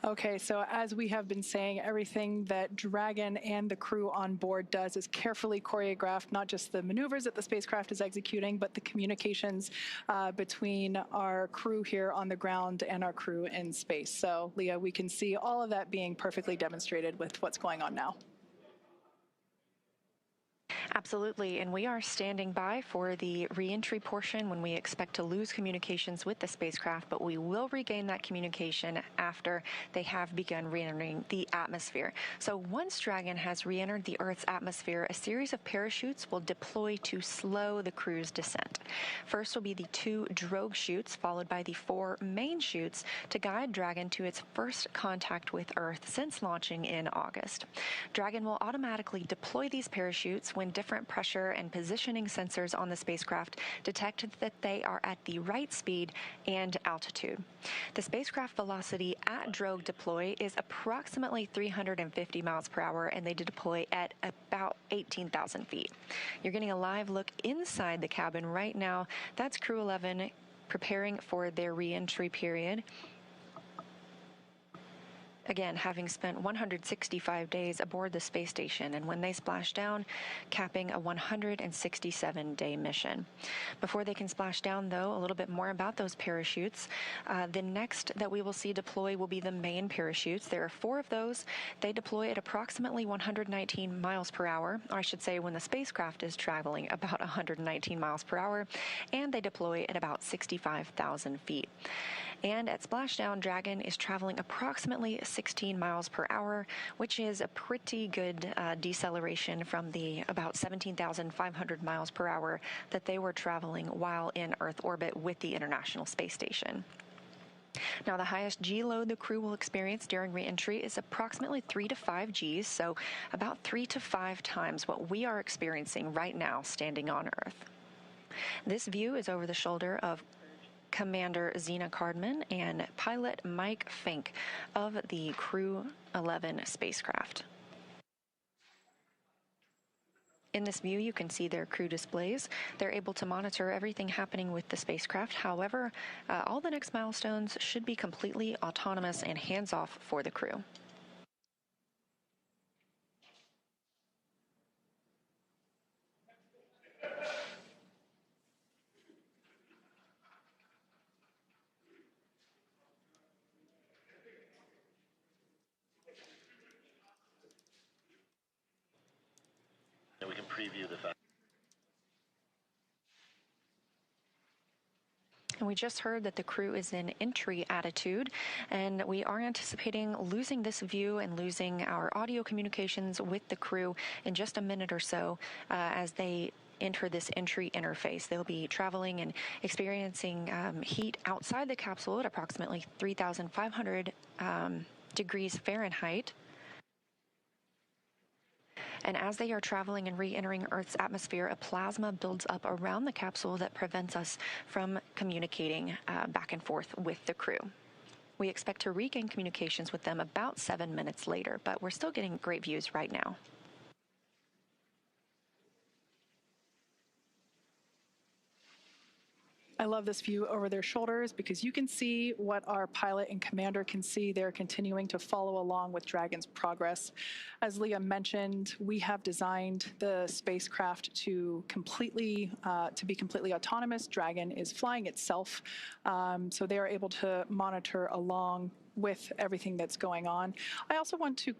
Okay, so as we have been saying, everything that Dragon and the crew on board does is carefully choreographed, not just the maneuvers that the spacecraft is executing, but the communications between our crew here on the ground and our crew in space. So, Leah, we can see all of that being perfectly demonstrated with what's going on now. Absolutely, and we are standing by for the reentry portion when we expect to lose communications with the spacecraft, but we will regain that communication after they have begun re-entering the atmosphere. So once Dragon has re-entered the Earth's atmosphere, a series of parachutes will deploy to slow the crew's descent. First will be the 2 drogue chutes, followed by the 4 main chutes to guide Dragon to its first contact with Earth since launching in August. Dragon will automatically deploy these parachutes when different pressure and positioning sensors on the spacecraft detect that they are at the right speed and altitude. The spacecraft velocity at drogue deploy is approximately 350 miles per hour, and they deploy at about 18,000 feet. You're getting a live look inside the cabin right now. That's Crew-11 preparing for their re-entry period. Again, having spent 165 days aboard the space station, and when they splash down, capping a 167-day mission. Before they can splash down, though, a little bit more about those parachutes. The next that we will see deploy will be the main parachutes. There are 4 of those. They deploy at approximately 119 miles per hour, or I should say when the spacecraft is traveling about 119 miles per hour, and they deploy at about 65,000 feet. And at splashdown, Dragon is traveling approximately 16 miles per hour, which is a pretty good deceleration from the about 17,500 miles per hour that they were traveling while in Earth orbit with the International Space Station. Now, the highest G load the crew will experience during reentry is approximately 3 to 5 Gs, so about 3 to 5 times what we are experiencing right now standing on Earth. This view is over the shoulder of Commander Zena Cardman and pilot Mike Fincke of the Crew-11 spacecraft. In this view, you can see their crew displays. They're able to monitor everything happening with the spacecraft. However, all the next milestones should be completely autonomous and hands-off for the crew. We can preview the fact. And we just heard that the crew is in entry attitude, and we are anticipating losing this view and losing our audio communications with the crew in just a minute or so as they enter this entry interface. They'll be traveling and experiencing heat outside the capsule at approximately 3,500 degrees Fahrenheit. And as they are traveling and re-entering Earth's atmosphere, a plasma builds up around the capsule that prevents us from communicating back and forth with the crew. We expect to regain communications with them about 7 minutes later, but we're still getting great views right now. I love this view over their shoulders because you can see what our pilot and commander can see. They're continuing to follow along with Dragon's progress. As Leah mentioned, we have designed the spacecraft to be completely autonomous. Dragon is flying itself, so they are able to monitor along with everything that's going on. I also want to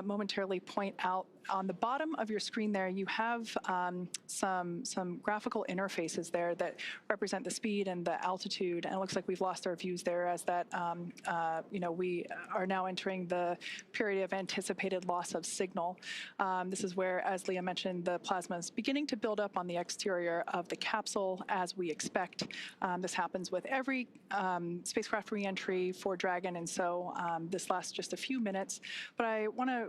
momentarily point out on the bottom of your screen there, you have some graphical interfaces there that represent the speed and the altitude. And it looks like we've lost our views there as that, we are now entering the period of anticipated loss of signal. This is where, as Leah mentioned, the plasma is beginning to build up on the exterior of the capsule as we expect. This happens with every spacecraft reentry for Dragon, and so this lasts just a few minutes. But I want to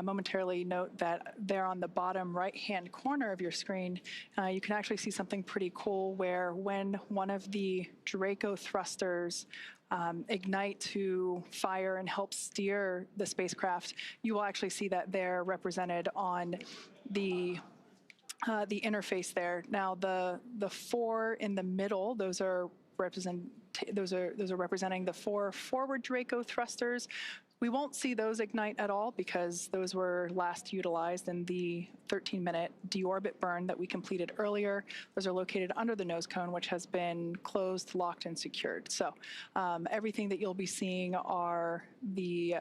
momentarily note that there on the bottom right-hand corner of your screen, you can actually see something pretty cool where when one of the Draco thrusters ignite to fire and help steer the spacecraft, you will actually see that they're represented on the interface there. Now, the four in the middle, those are representing the four forward Draco thrusters. We won't see those ignite at all because those were last utilized in the 13-minute deorbit burn that we completed earlier. Those are located under the nose cone, which has been closed, locked, and secured. So everything that you'll be seeing are the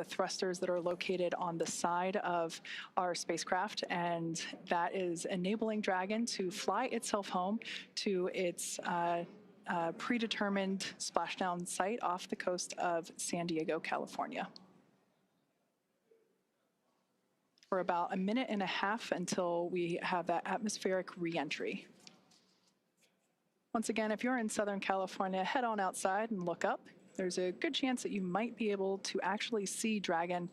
thrusters that are located on the side of our spacecraft, and that is enabling Dragon to fly itself home to its predetermined splashdown site off the coast of San Diego, California. For about a minute and a half until we have that atmospheric reentry. Once again, if you're in Southern California, head on outside and look up. There's a good chance that you might be able to actually see Dragon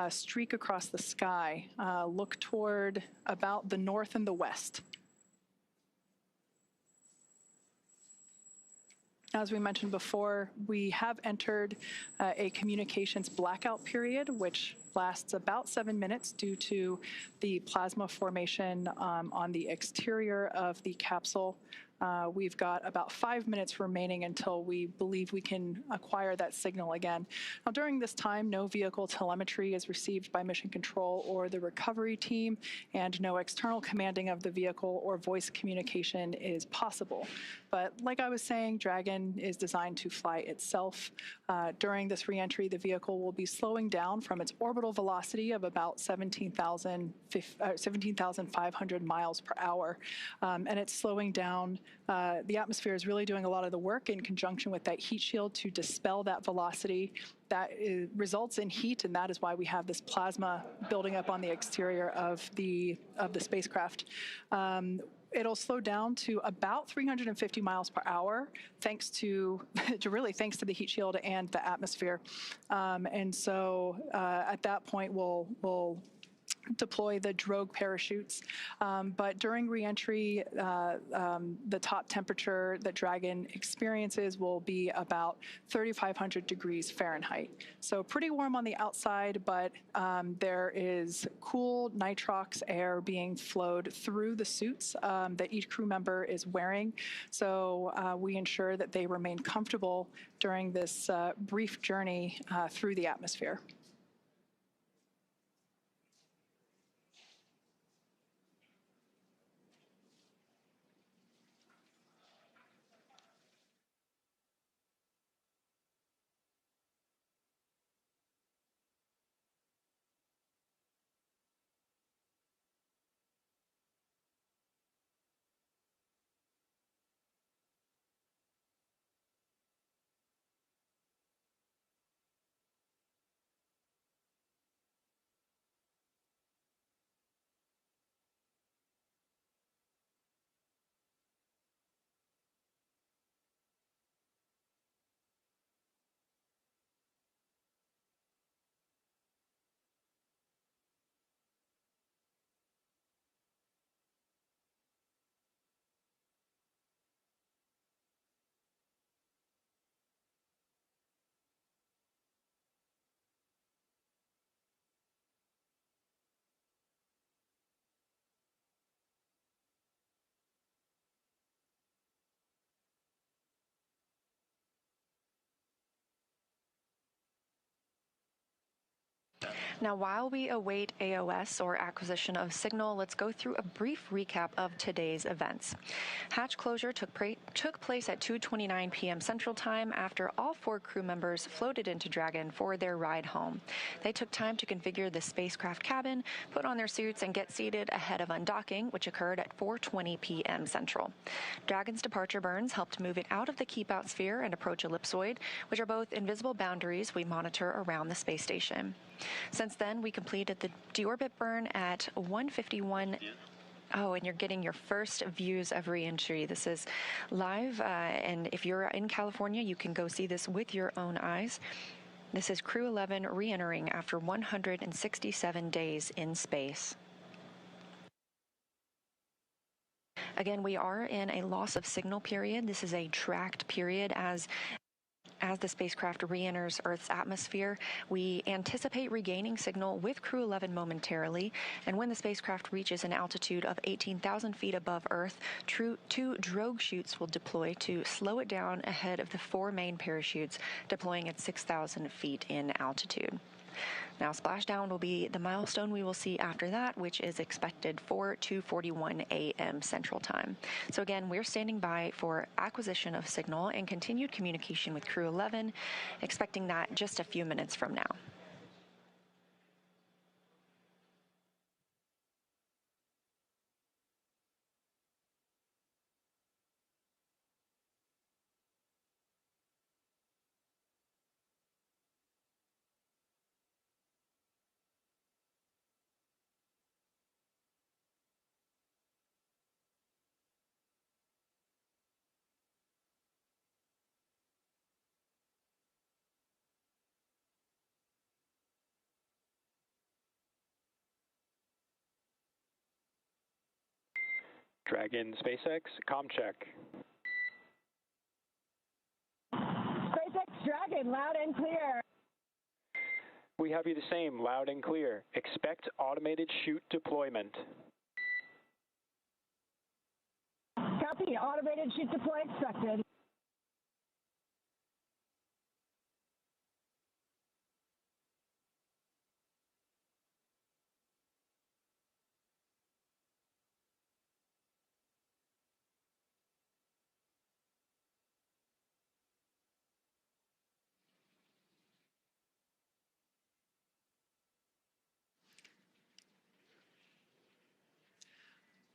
streak across the sky, look toward about the north and the west. As we mentioned before, we have entered a communications blackout period, which lasts about 7 minutes due to the plasma formation on the exterior of the capsule. We've got about 5 minutes remaining until we believe we can acquire that signal again. Now, during this time, no vehicle telemetry is received by Mission Control or the recovery team, and no external commanding of the vehicle or voice communication is possible. But like I was saying, Dragon is designed to fly itself. During this reentry, the vehicle will be slowing down from its orbital velocity of about 17,500 miles per hour, and it's slowing down. The atmosphere is really doing a lot of the work in conjunction with that heat shield to dispel that velocity. That results in heat, and that is why we have this plasma building up on the exterior of the spacecraft. It'll slow down to about 350 miles per hour, thanks to the heat shield and the atmosphere. And so at that point, we'll deploy the drogue parachutes. But during reentry, the top temperature that Dragon experiences will be about 3,500 degrees Fahrenheit. So pretty warm on the outside, but there is cool nitrox air being flowed through the suits that each crew member is wearing. So we ensure that they remain comfortable during this brief journey through the atmosphere. Now, while we await AOS, or acquisition of signal, let's go through a brief recap of today's events. Hatch closure took place at 2:29 p.m. Central Time after all 4 crew members floated into Dragon for their ride home. They took time to configure the spacecraft cabin, put on their suits, and get seated ahead of undocking, which occurred at 4:20 p.m. Central. Dragon's departure burns helped move it out of the keep-out sphere and approach ellipsoid, which are both invisible boundaries we monitor around the space station. Since then, we completed the deorbit burn at 1:51. Oh, and you're getting your first views of Reentry. This is live, and if you're in California, you can go see this with your own eyes. This is Crew-11 re-entering after 167 days in space. Again, we are in a loss of signal period. This is a tracked period as the spacecraft re-enters Earth's atmosphere. We anticipate regaining signal with Crew-11 momentarily, and when the spacecraft reaches an altitude of 18,000 feet above Earth, 2 drogue chutes will deploy to slow it down ahead of the 4 main parachutes deploying at 6,000 feet in altitude. Now, splashdown will be the milestone we will see after that, which is expected for 2:41 a.m. Central Time. So again, we're standing by for acquisition of signal and continued communication with Crew-11, expecting that just a few minutes from now. Dragon SpaceX, comm check. SpaceX Dragon, loud and clear. We have you the same, loud and clear. Expect automated chute deployment. Copy, automated chute deploy expected.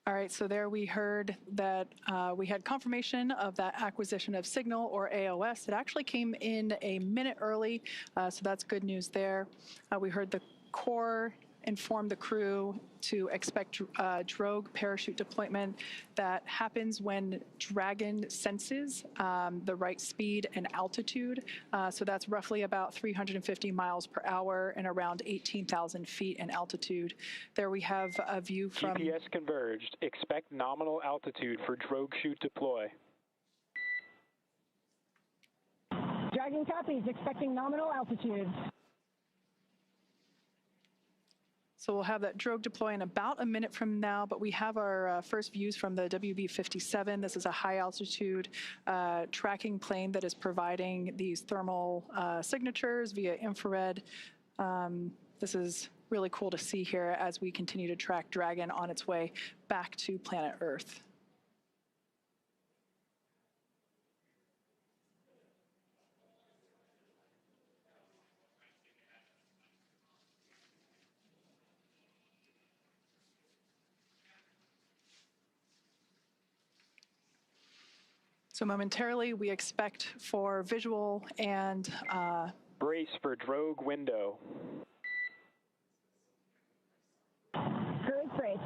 All right, so there we heard that we had confirmation of that acquisition of signal, or AOS. It actually came in a minute early, so that's good news there. We heard the core inform the crew to expect drogue parachute deployment that happens when Dragon senses the right speed and altitude. So that's roughly about 350 miles per hour and around 18,000 feet in altitude. There we have a view from... GPS converged. Expect nominal altitude for drogue chute deploy. Dragon copies, expecting nominal altitude. So we'll have that drogue deploy in about a minute from now, but we have our first views from the WB-57. This is a high-altitude tracking plane that is providing these thermal signatures via infrared. This is really cool to see here as we continue to track Dragon on its way back to planet Earth. So momentarily, we expect for visual and... Brace for drogue window. Crew brace.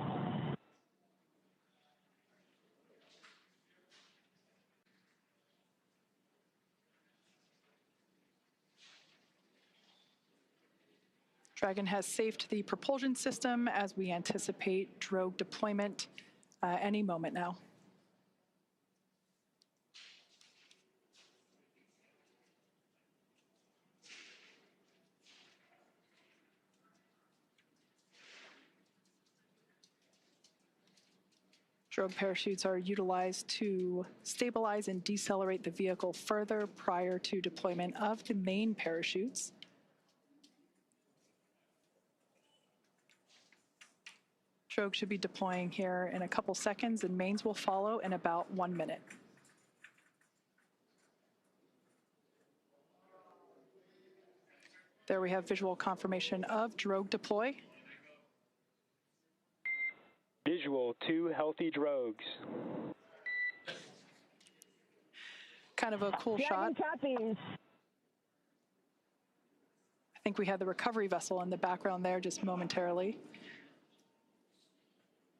Dragon has safed the propulsion system as we anticipate drogue deployment any moment now. Drogue parachutes are utilized to stabilize and decelerate the vehicle further prior to deployment of the main parachutes. Drogue should be deploying here in a couple seconds, and mains will follow in about 1 minute. There we have visual confirmation of drogue deploy. Visual, 2 healthy drogues. Kind of a cool Dragon shot. copies. I think we had the recovery vessel in the background there just momentarily.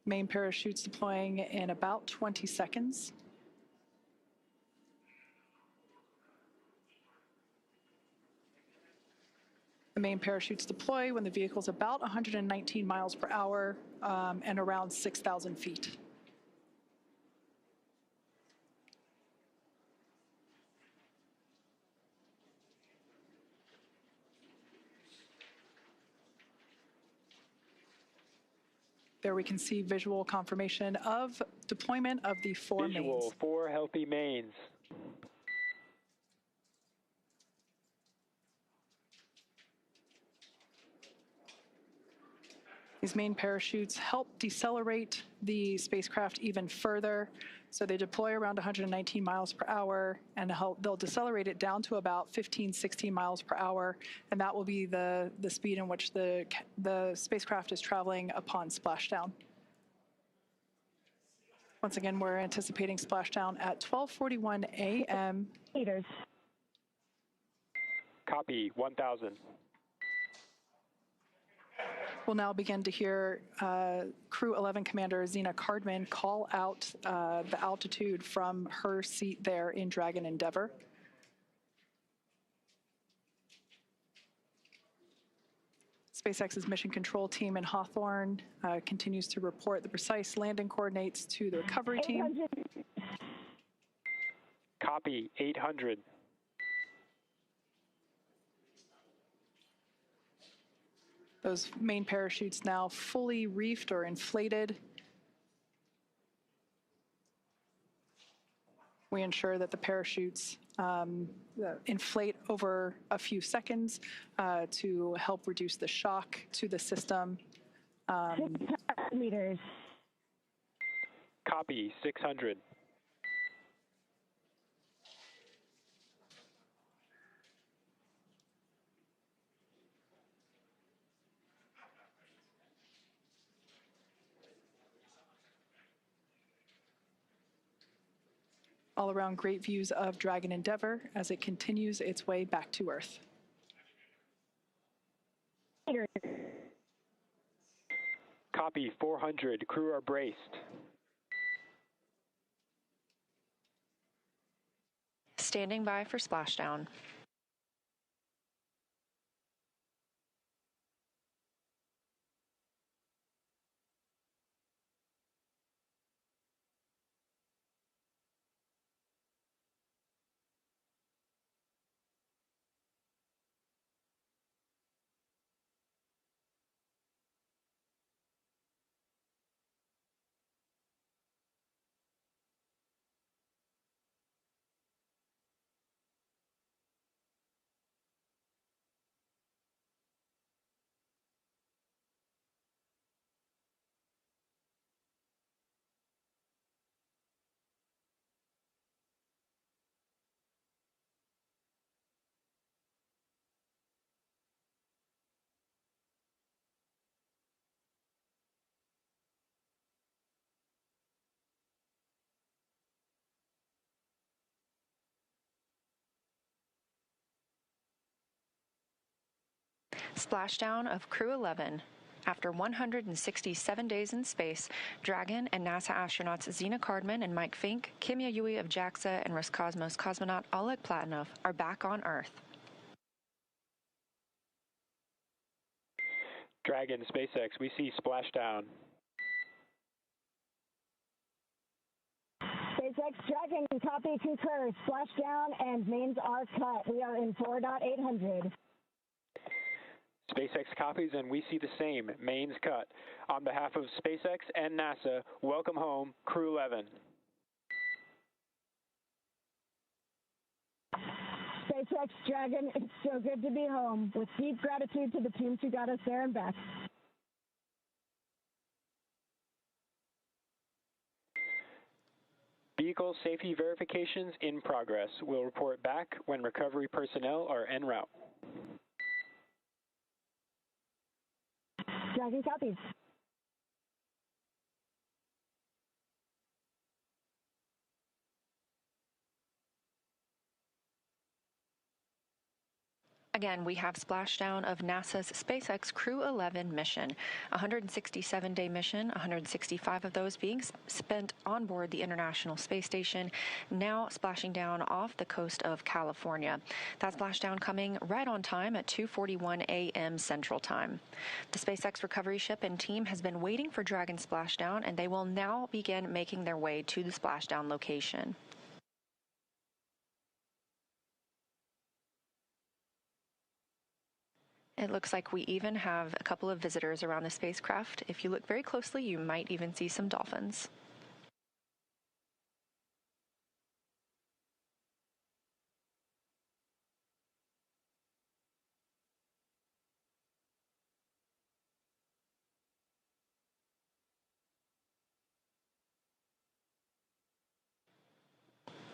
Main parachutes deploying in about 20 seconds. The main parachutes deploy when the vehicle's about 119 miles per hour and around 6,000 feet. There we can see visual confirmation of deployment of the 4 Visual, mains. 4 healthy mains. These main parachutes help decelerate the spacecraft even further. So they deploy around 119 miles per hour, and they'll decelerate it down to about 15, 16 miles per hour. And that will be the speed in which the spacecraft is traveling upon splashdown. Once again, we're anticipating splashdown at 12:41 a.m. Meters. Copy, 1,000. We'll now begin to hear Crew-11 Commander Zena Cardman call out the altitude from her seat there in Dragon Endeavour. SpaceX's mission control team in Hawthorne continues to report the precise landing coordinates to the recovery team. 800. Copy, 800. Those main parachutes now fully reefed or inflated. We ensure that the parachutes inflate over a few seconds to help reduce the shock to the system. 600 meters. Copy, 600. All around great views of Dragon Endeavour as it continues its way back to Earth. Meters. Copy, 400. Crew are braced. Standing by for splashdown. Splashdown of Crew-11. After 167 days in space, Dragon and NASA astronauts Zena Cardman and Mike Fincke, Kimiya of JAXA, and Roscosmos cosmonaut Oleg Platonov are back on Earth. Dragon, SpaceX, we see splashdown. SpaceX Dragon, copy, concur. Splashdown and mains are cut. We are in 4.800. SpaceX copies, and we see the same. Mains cut. On behalf of SpaceX and NASA, welcome home, Crew-11. SpaceX Dragon, it's so good to be home. With deep gratitude to the teams who got us there and back. vehicle safety verifications in progress. We'll report back when recovery personnel are en route. Dragon copies. Again, we have splashdown of NASA's SpaceX Crew-11 mission, a 167-day mission, 165 of those being spent on board the International Space Station, now splashing down off the coast of California. That splashdown coming right on time at 2:41 a.m. Central Time. The SpaceX recovery ship and team has been waiting for Dragon splashdown, and they will now begin making their way to the splashdown location. It looks like we even have a couple of visitors around the spacecraft. If you look very closely, you might even see some dolphins.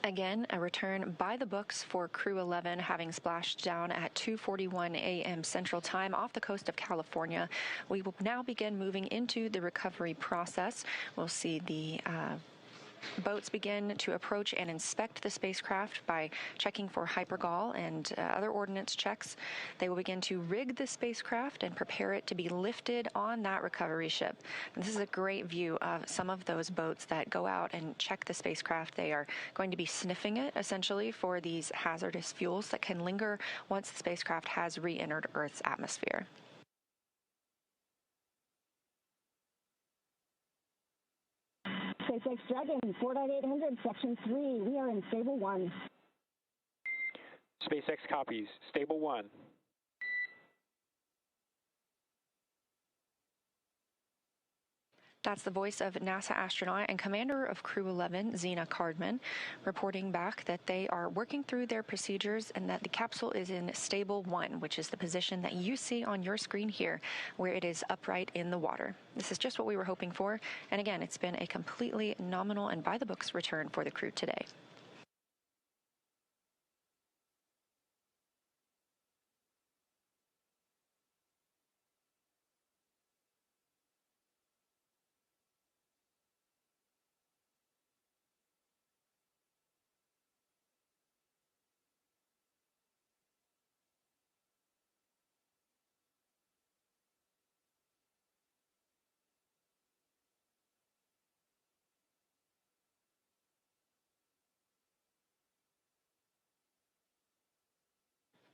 Again, a return by the books for Crew-11, having splashed down at 2:41 a.m. Central Time off the coast of California. We will now begin moving into the recovery process. We'll see the boats begin to approach and inspect the spacecraft by checking for hypergol and other ordnance checks. They will begin to rig the spacecraft and prepare it to be lifted on that recovery ship. And this is a great view of some of those boats that go out and check the spacecraft. They are going to be sniffing it, essentially, for these hazardous fuels that can linger once the spacecraft has re-entered Earth's atmosphere. SpaceX Dragon, 49800, Section 3. We are in Stable 1. SpaceX copies. Stable 1. That's the voice of NASA astronaut and commander of Crew-11, Zena Cardman, reporting back that they are working through their procedures and that the capsule is in Stable 1, which is the position that you see on your screen here, where it is upright in the water. This is just what we were hoping for, and again, it's been a completely nominal and by-the-books return for the crew today.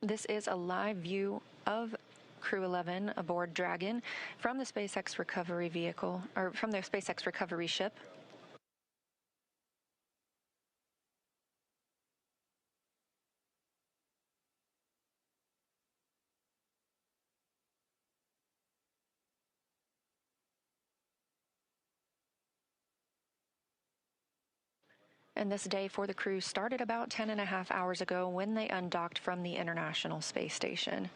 This is a live view of Crew-11 aboard Dragon from the SpaceX recovery vehicle, or from their SpaceX recovery ship. And this day for the crew started about 10.5 hours ago when they undocked from the International Space Station.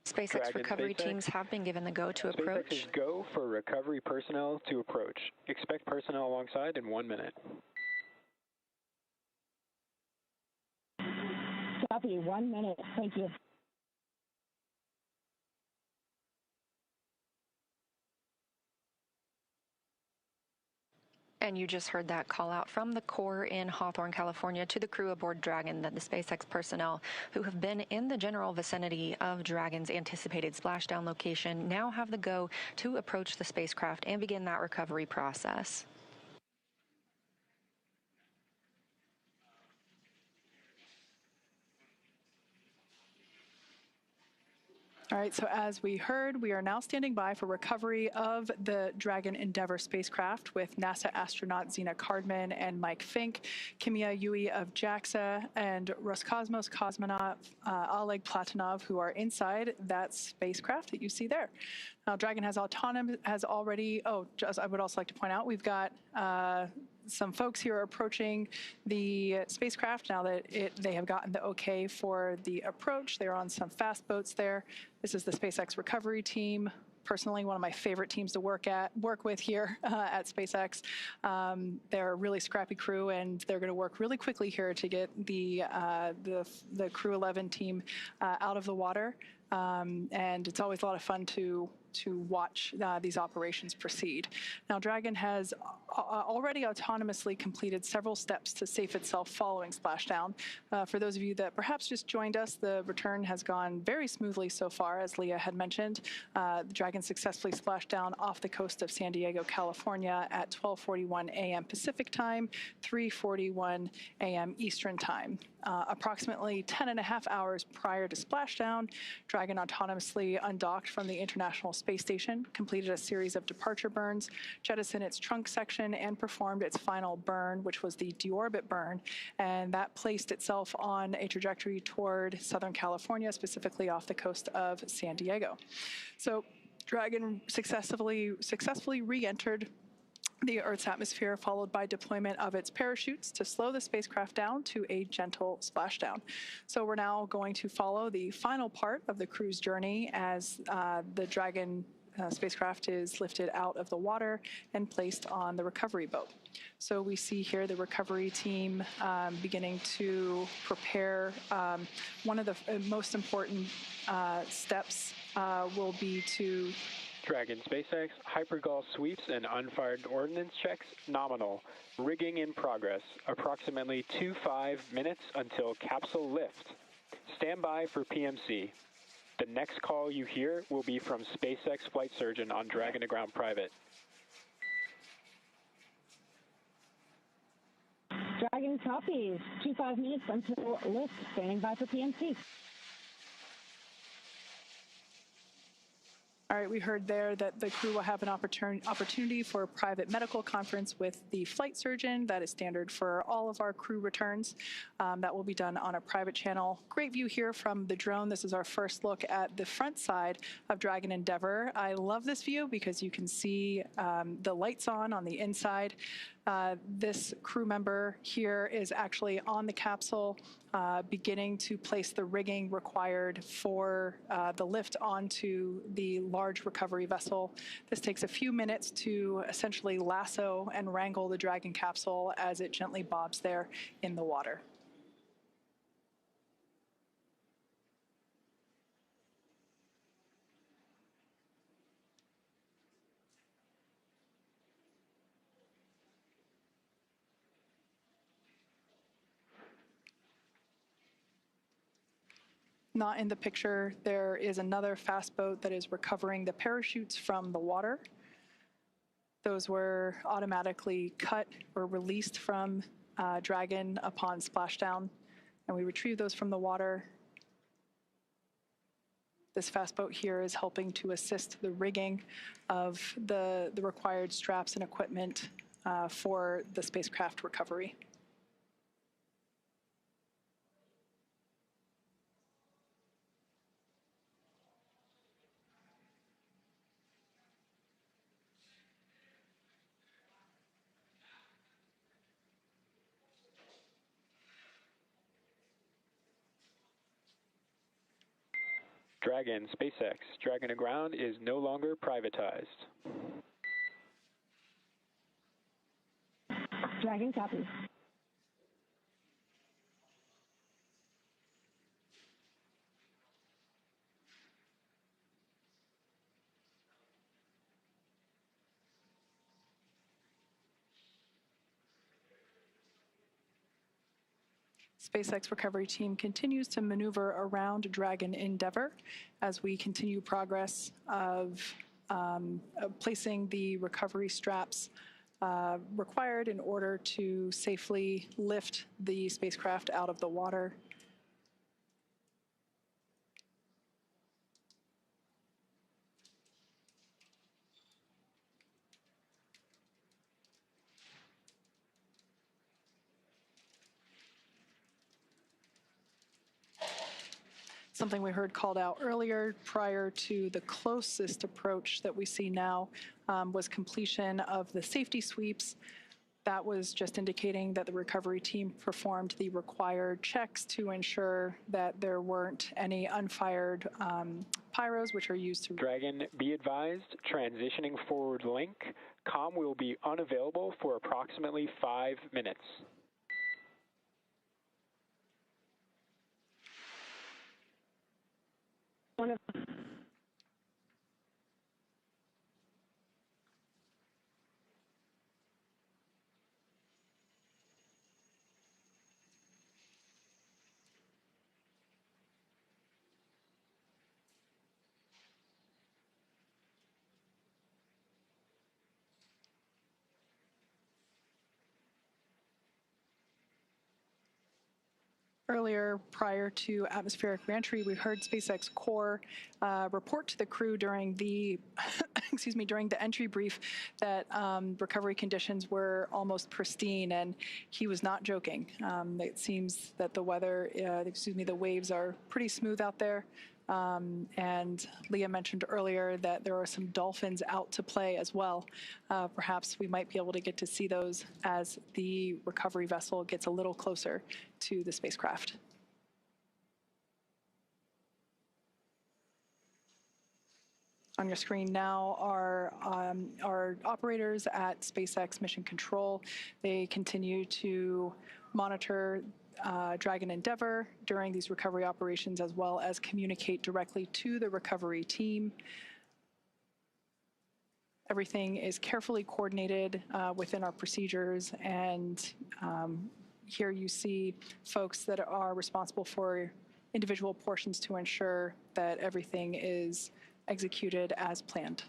SpaceX recovery teams have been given the go to approach. SpaceX is go for recovery personnel to approach. Expect personnel alongside in 1 minute. Copy, 1 minute. Thank you. And you just heard that call out from the Corps in Hawthorne, California, to the crew aboard Dragon, that the SpaceX personnel who have been in the general vicinity of Dragon's anticipated splashdown location now have the go to approach the spacecraft and begin that recovery process. All right, so as we heard, we are now standing by for recovery of the Dragon Endeavour spacecraft with NASA astronaut Zena Cardman and Mike Fincke, Kimiya Yui of JAXA, and Roscosmos cosmonaut Oleg Platonov, who are inside that spacecraft that you see there. Now, Dragon has already, I would also like to point out, we've got some folks here are approaching the spacecraft now that they have gotten the okay for the approach. They're on some fast boats there. This is the SpaceX recovery team. Personally, one of my favorite teams to work with here at SpaceX. They're a really scrappy crew, and they're going to work really quickly here to get the Crew-11 team out of the water. And it's always a lot of fun to watch these operations proceed. Now, Dragon has already autonomously completed several steps to safe itself following splashdown. For those of you that perhaps just joined us, the return has gone very smoothly so far, as Leah had mentioned. The Dragon successfully splashed down off the coast of San Diego, California at 12:41 a.m. Pacific time, 3:41 a.m. Eastern time. Approximately 10.5 hours prior to splashdown, Dragon autonomously undocked from the International Space Station, completed a series of departure burns, jettisoned its trunk section, and performed its final burn, which was the Deorbit burn, and that placed itself on a trajectory toward Southern California, specifically off the coast of San Diego. So Dragon successfully re-entered the Earth's atmosphere, followed by deployment of its parachutes to slow the spacecraft down to a gentle splashdown. So we're now going to follow the final part of the crew's journey as the Dragon spacecraft is lifted out of the water and placed on the recovery boat. So we see here the recovery team beginning to prepare. One of the most important steps will be to Dragon SpaceX, hypergol sweeps and unfired ordnance checks, nominal. Rigging in progress, approximately 25 minutes until capsule lift. Stand by for PMC. The next call you hear will be from SpaceX flight surgeon on Dragon to Ground Private. Dragon copies. 25 minutes until lift. Standing by for PMC. All right, we heard there that the crew will have an opportunity for a private medical conference with the flight surgeon. That is standard for all of our crew returns. That will be done on a private channel. Great view here from the drone. This is our first look at the front side of Dragon Endeavour. I love this view because you can see the lights on the inside. This crew member here is actually on the capsule, beginning to place the rigging required for the lift onto the large recovery vessel. This takes a few minutes to essentially lasso and wrangle the Dragon capsule as it gently bobs there in the water. Not in the picture, there is another fast boat that is recovering the parachutes from the water. Those were automatically cut or released from Dragon upon splashdown, and we retrieved those from the water. This fast boat here is helping to assist the rigging of the required straps and equipment for the spacecraft recovery. Dragon SpaceX, Dragon to Ground is no longer privatized. Dragon copies. SpaceX recovery team continues to maneuver around Dragon Endeavour as we continue progress of placing the recovery straps required in order to safely lift the spacecraft out of the water. Something we heard called out earlier prior to the closest approach that we see now was completion of the safety sweeps That was just indicating that the recovery team performed the required checks to ensure that there weren't any unfired pyros, which are used to... Dragon, be advised, transitioning forward link. Comm will be unavailable for approximately 5 minutes. Earlier, prior to atmospheric reentry, we heard SpaceX Core report to the crew during the, during the entry brief that recovery conditions were almost pristine, and he was not joking. It seems that the weather, the waves are pretty smooth out there. And Leah mentioned earlier that there are some dolphins out to play as well. Perhaps we might be able to get to see those as the recovery vessel gets a little closer to the spacecraft. On your screen now are our operators at SpaceX Mission Control. They continue to monitor Dragon Endeavour during these recovery operations, as well as communicate directly to the recovery team. Everything is carefully coordinated within our procedures, and here you see folks that are responsible for individual portions to ensure that everything is executed as planned.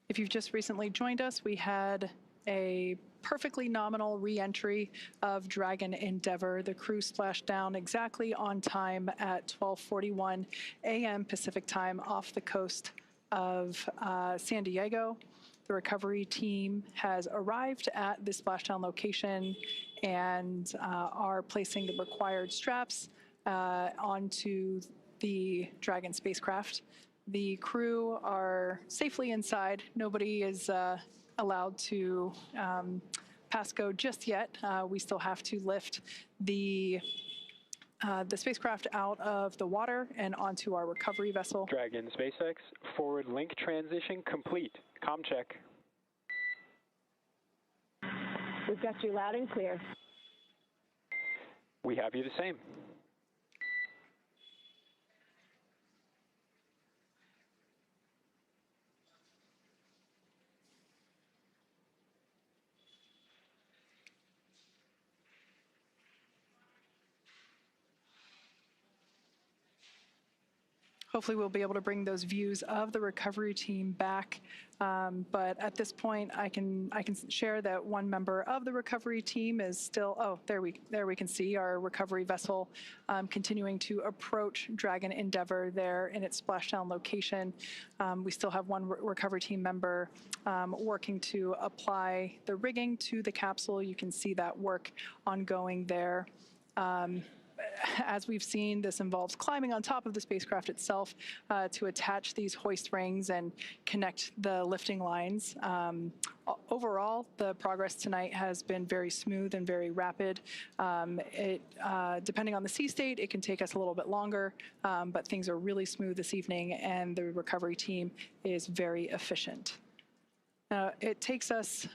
If you've just recently joined us, we had a perfectly nominal re-entry of Dragon Endeavour. The crew splashed down exactly on time at 12:41 a.m. Pacific time off the coast of San Diego. The recovery team has arrived at the splashdown location and are placing the required straps onto the Dragon spacecraft. The crew are safely inside. Nobody is allowed to pass go just yet. We still have to lift the spacecraft out of the water and onto our recovery vessel. Dragon SpaceX, forward link transition complete. Comm check. We've got you loud and clear. We have you the same. Hopefully we'll be able to bring those views of the recovery team back. But at this point, I can share that one member of the recovery team is still, there we can see our recovery vessel continuing to approach Dragon Endeavour there in its splashdown location. We still have one recovery team member working to apply the rigging to the capsule. You can see that work ongoing there. As we've seen, this involves climbing on top of the spacecraft itself to attach these hoist rings and connect the lifting lines. Overall, the progress tonight has been very smooth and very rapid. Depending on the sea state, it can take us a little bit longer, but things are really smooth this evening, and the recovery team is very efficient. It takes us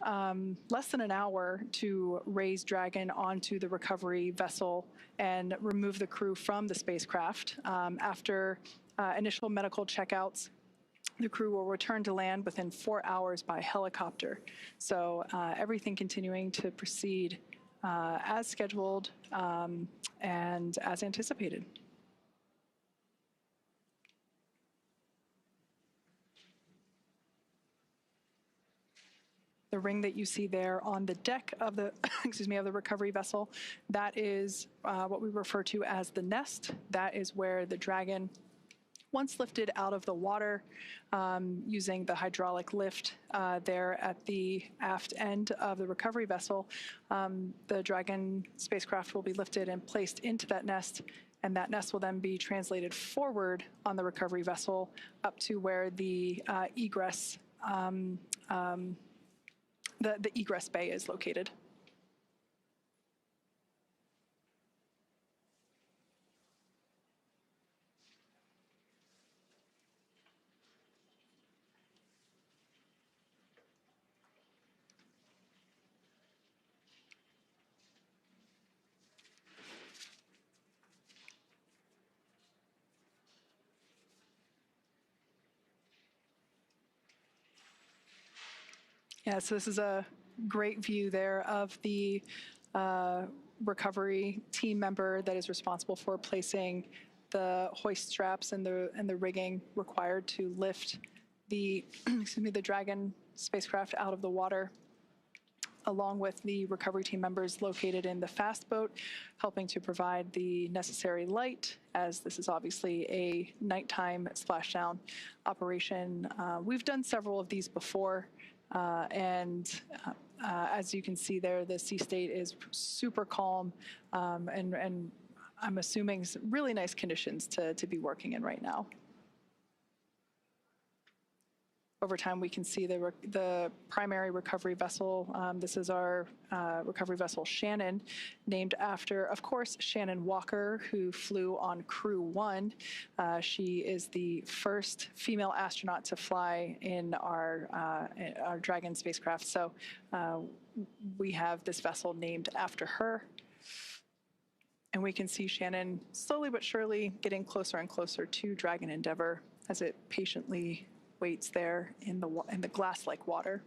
less than an hour to raise Dragon onto the recovery vessel and remove the crew from the spacecraft. After initial medical checkouts, the crew will return to land within 4 hours by helicopter. So everything continuing to proceed as scheduled and as anticipated. The ring that you see there on the deck of the, of the recovery vessel, that is what we refer to as the nest. That is where the Dragon Once lifted out of the water using the hydraulic lift there at the aft end of the recovery vessel, the Dragon spacecraft will be lifted and placed into that nest, and that nest will then be translated forward on the recovery vessel up to where the egress, the egress bay is located. Yeah, so this is a great view there of the recovery team member that is responsible for placing the hoist straps and the rigging required to lift the the Dragon spacecraft out of the water, along with the recovery team members located in the fast boat, helping to provide the necessary light, as this is obviously a nighttime splashdown operation. We've done several of these before. As you can see there, the sea state is super calm, and I'm assuming some really nice conditions to be working in right now. Over time, we can see the primary recovery vessel. This is our recovery vessel Shannon, named after, of course, Shannon Walker, who flew on Crew-11. She is the first female astronaut to fly in our Dragon spacecraft. So we have this vessel named after her. And we can see Shannon slowly but surely getting closer and closer to Dragon Endeavour as it patiently waits there in the glass-like water.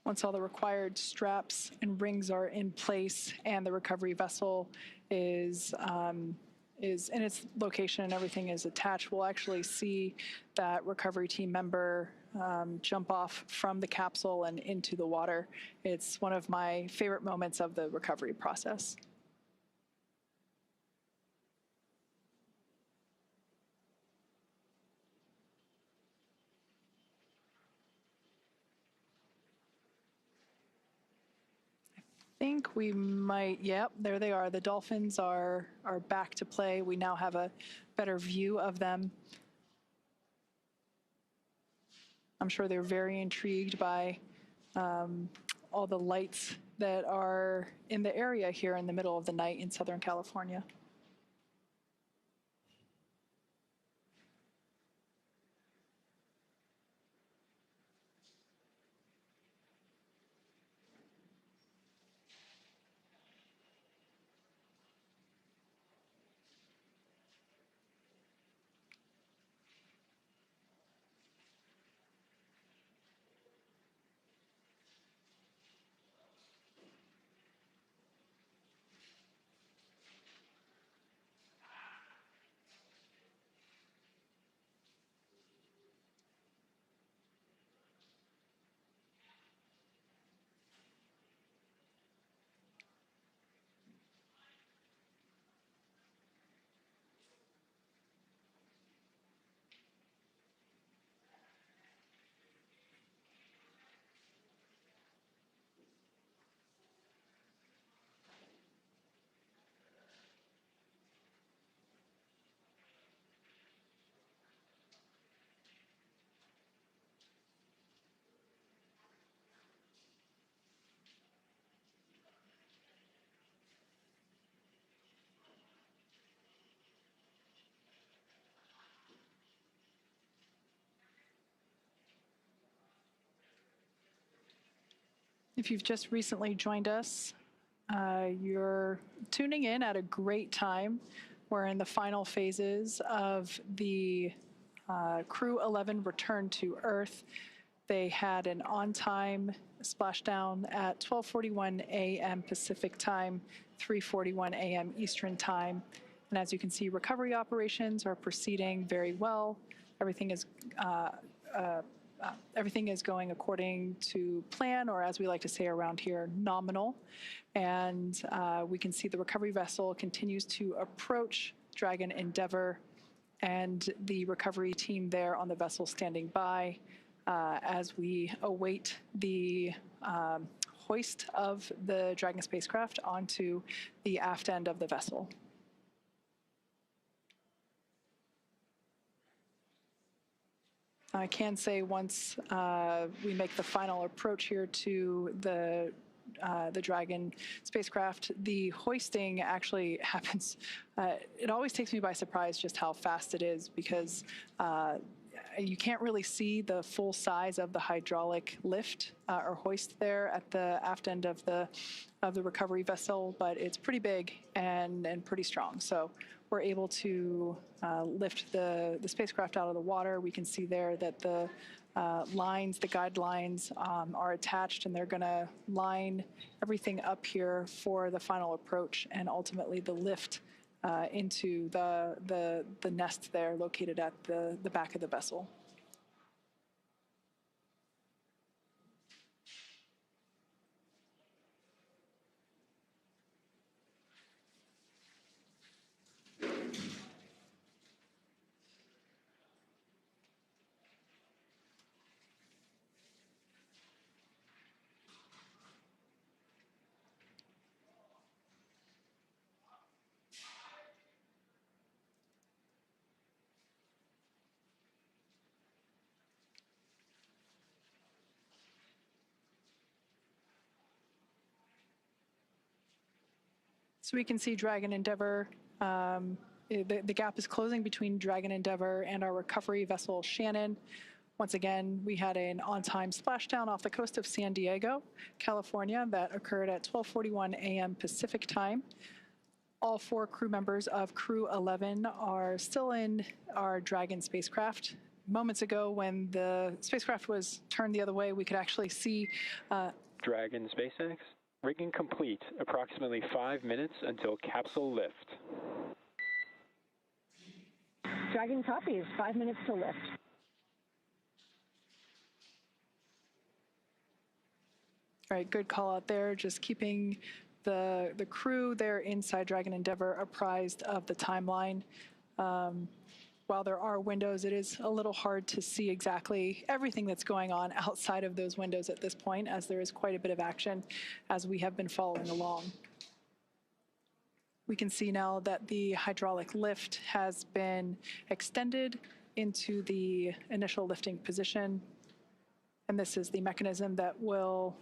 Once all the required straps and rings are in place and the recovery vessel is in its location and everything is attached, we'll actually see that recovery team member jump off from the capsule and into the water. It's one of my favorite moments of the recovery process. I think we might, yep, there they are. The dolphins are back to play. We now have a better view of them. I'm sure they're very intrigued by all the lights that are in the area here in the middle of the night in Southern California. If you've just recently joined us, you're tuning in at a great time. We're in the final phases of the Crew-11 return to Earth. They had an on-time splashdown at 12:41 a.m. Pacific time, 3:41 a.m. Eastern time. And as you can see, recovery operations are proceeding very well. everything is everything is going according to plan, or as we like to say around here, nominal. And we can see the recovery vessel continues to approach Dragon Endeavour, and the recovery team there on the vessel standing by as we await the hoist of the Dragon spacecraft onto the aft end of the vessel. I can say once we make the final approach here to the Dragon spacecraft, the hoisting actually happens. It always takes me by surprise just how fast it is, because you can't really see the full size of the hydraulic lift or hoist there at the aft end of the recovery vessel, but it's pretty big and pretty strong. So we're able to lift the spacecraft out of the water. We can see there that the lines, the guidelines are attached, and they're going to line everything up here for the final approach and ultimately the lift into the nest there located at the back of the vessel. So we can see Dragon Endeavour, the gap is closing between Dragon Endeavour and our recovery vessel Shannon. Once again, we had an on-time splashdown off the coast of San Diego, California, that occurred at 12:41 a.m. Pacific time. All 4 crew members of Crew-11 are still in our Dragon spacecraft. Moments ago, when the spacecraft was turned the other way, we could actually see Dragon SpaceX. Rigging complete. Approximately 5 minutes until capsule lift. Dragon copies. 5 minutes to lift. All right, good call out there. Just keeping the crew there inside Dragon Endeavour apprised of the timeline. While there are windows, it is a little hard to see exactly everything that's going on outside of those windows at this point, as there is quite a bit of action as we have been following along. We can see now that the hydraulic lift has been extended into the initial lifting position, and this is the mechanism that will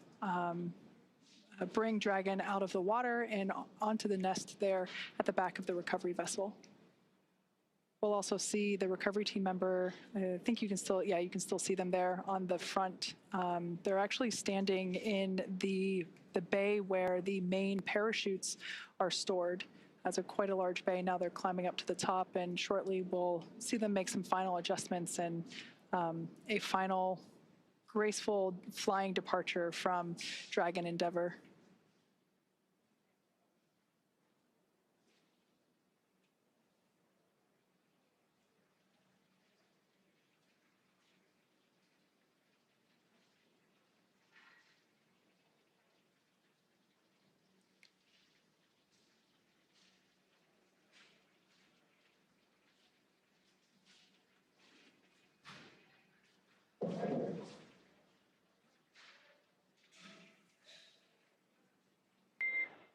bring Dragon out of the water and onto the nest there at the back of the recovery vessel. We'll also see the recovery team member. I think you can still, yeah, you can still see them there on the front. They're actually standing in the bay where the main parachutes are stored. That's quite a large bay. Now they're climbing up to the top, and shortly we'll see them make some final adjustments and a final graceful flying departure from Dragon Endeavour.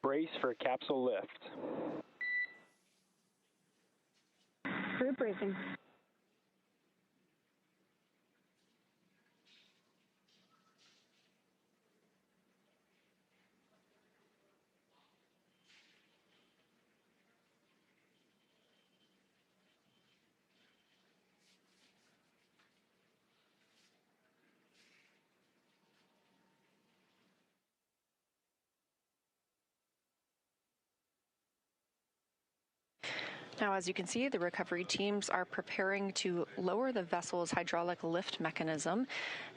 Brace for capsule lift. Crew bracing. Now, as you can see, the recovery teams are preparing to lower the vessel's hydraulic lift mechanism,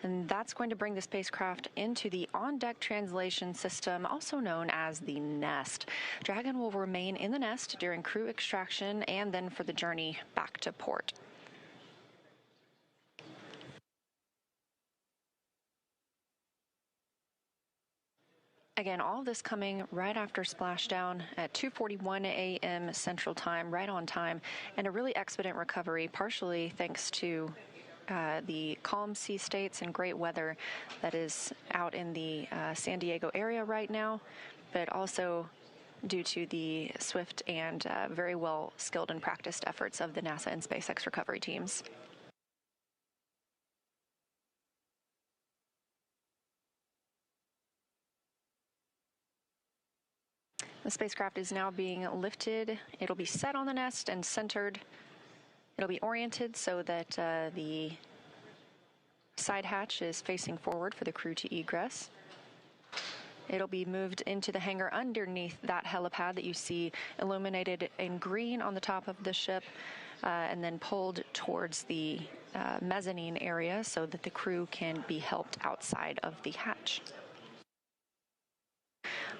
and that's going to bring the spacecraft into the on-deck translation system, also known as the nest. Dragon will remain in the nest during crew extraction and then for the journey back to port. Again, all of this coming right after splashdown at 2:41 a.m. Central Time, right on time, and a really expedient recovery, partially thanks to the calm sea states and great weather that is out in the San Diego area right now, but also due to the swift and very well skilled and practiced efforts of the NASA and SpaceX recovery teams. The spacecraft is now being lifted. It'll be set on the nest and centered. It'll be oriented so that the side hatch is facing forward for the crew to egress. It'll be moved into the hangar underneath that helipad that you see illuminated in green on the top of the ship, and then pulled towards the mezzanine area so that the crew can be helped outside of the hatch.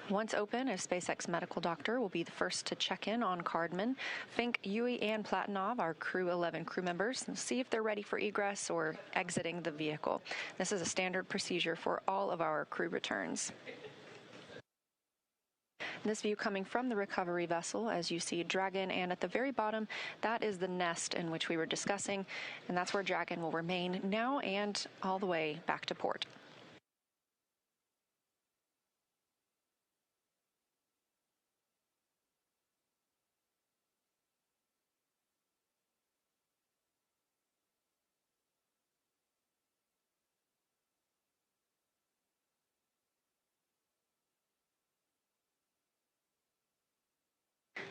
Once open, a SpaceX medical doctor will be the first to check in on Cardman. Fincke, and Platonov, our Crew-11 crew members, and see if they're ready for egress or exiting the vehicle. This is a standard procedure for all of our crew returns. This view coming from the recovery vessel, as you see Dragon, and at the very bottom, that is the nest in which we were discussing, and that's where Dragon will remain now and all the way back to port.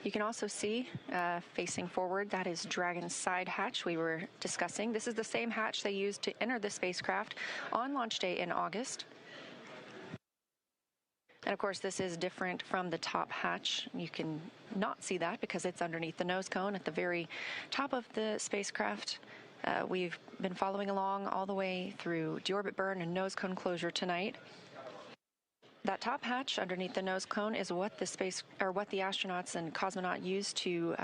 You can also see, facing forward, that is Dragon's side hatch we were discussing. This is the same hatch they used to enter the spacecraft on launch day in August. And of course, this is different from the top hatch. You can not see that because it's underneath the nose cone at the very top of the spacecraft. We've been following along all the way through deorbit burn and nose cone closure tonight. That top hatch underneath the nose cone is what the astronauts and cosmonaut used to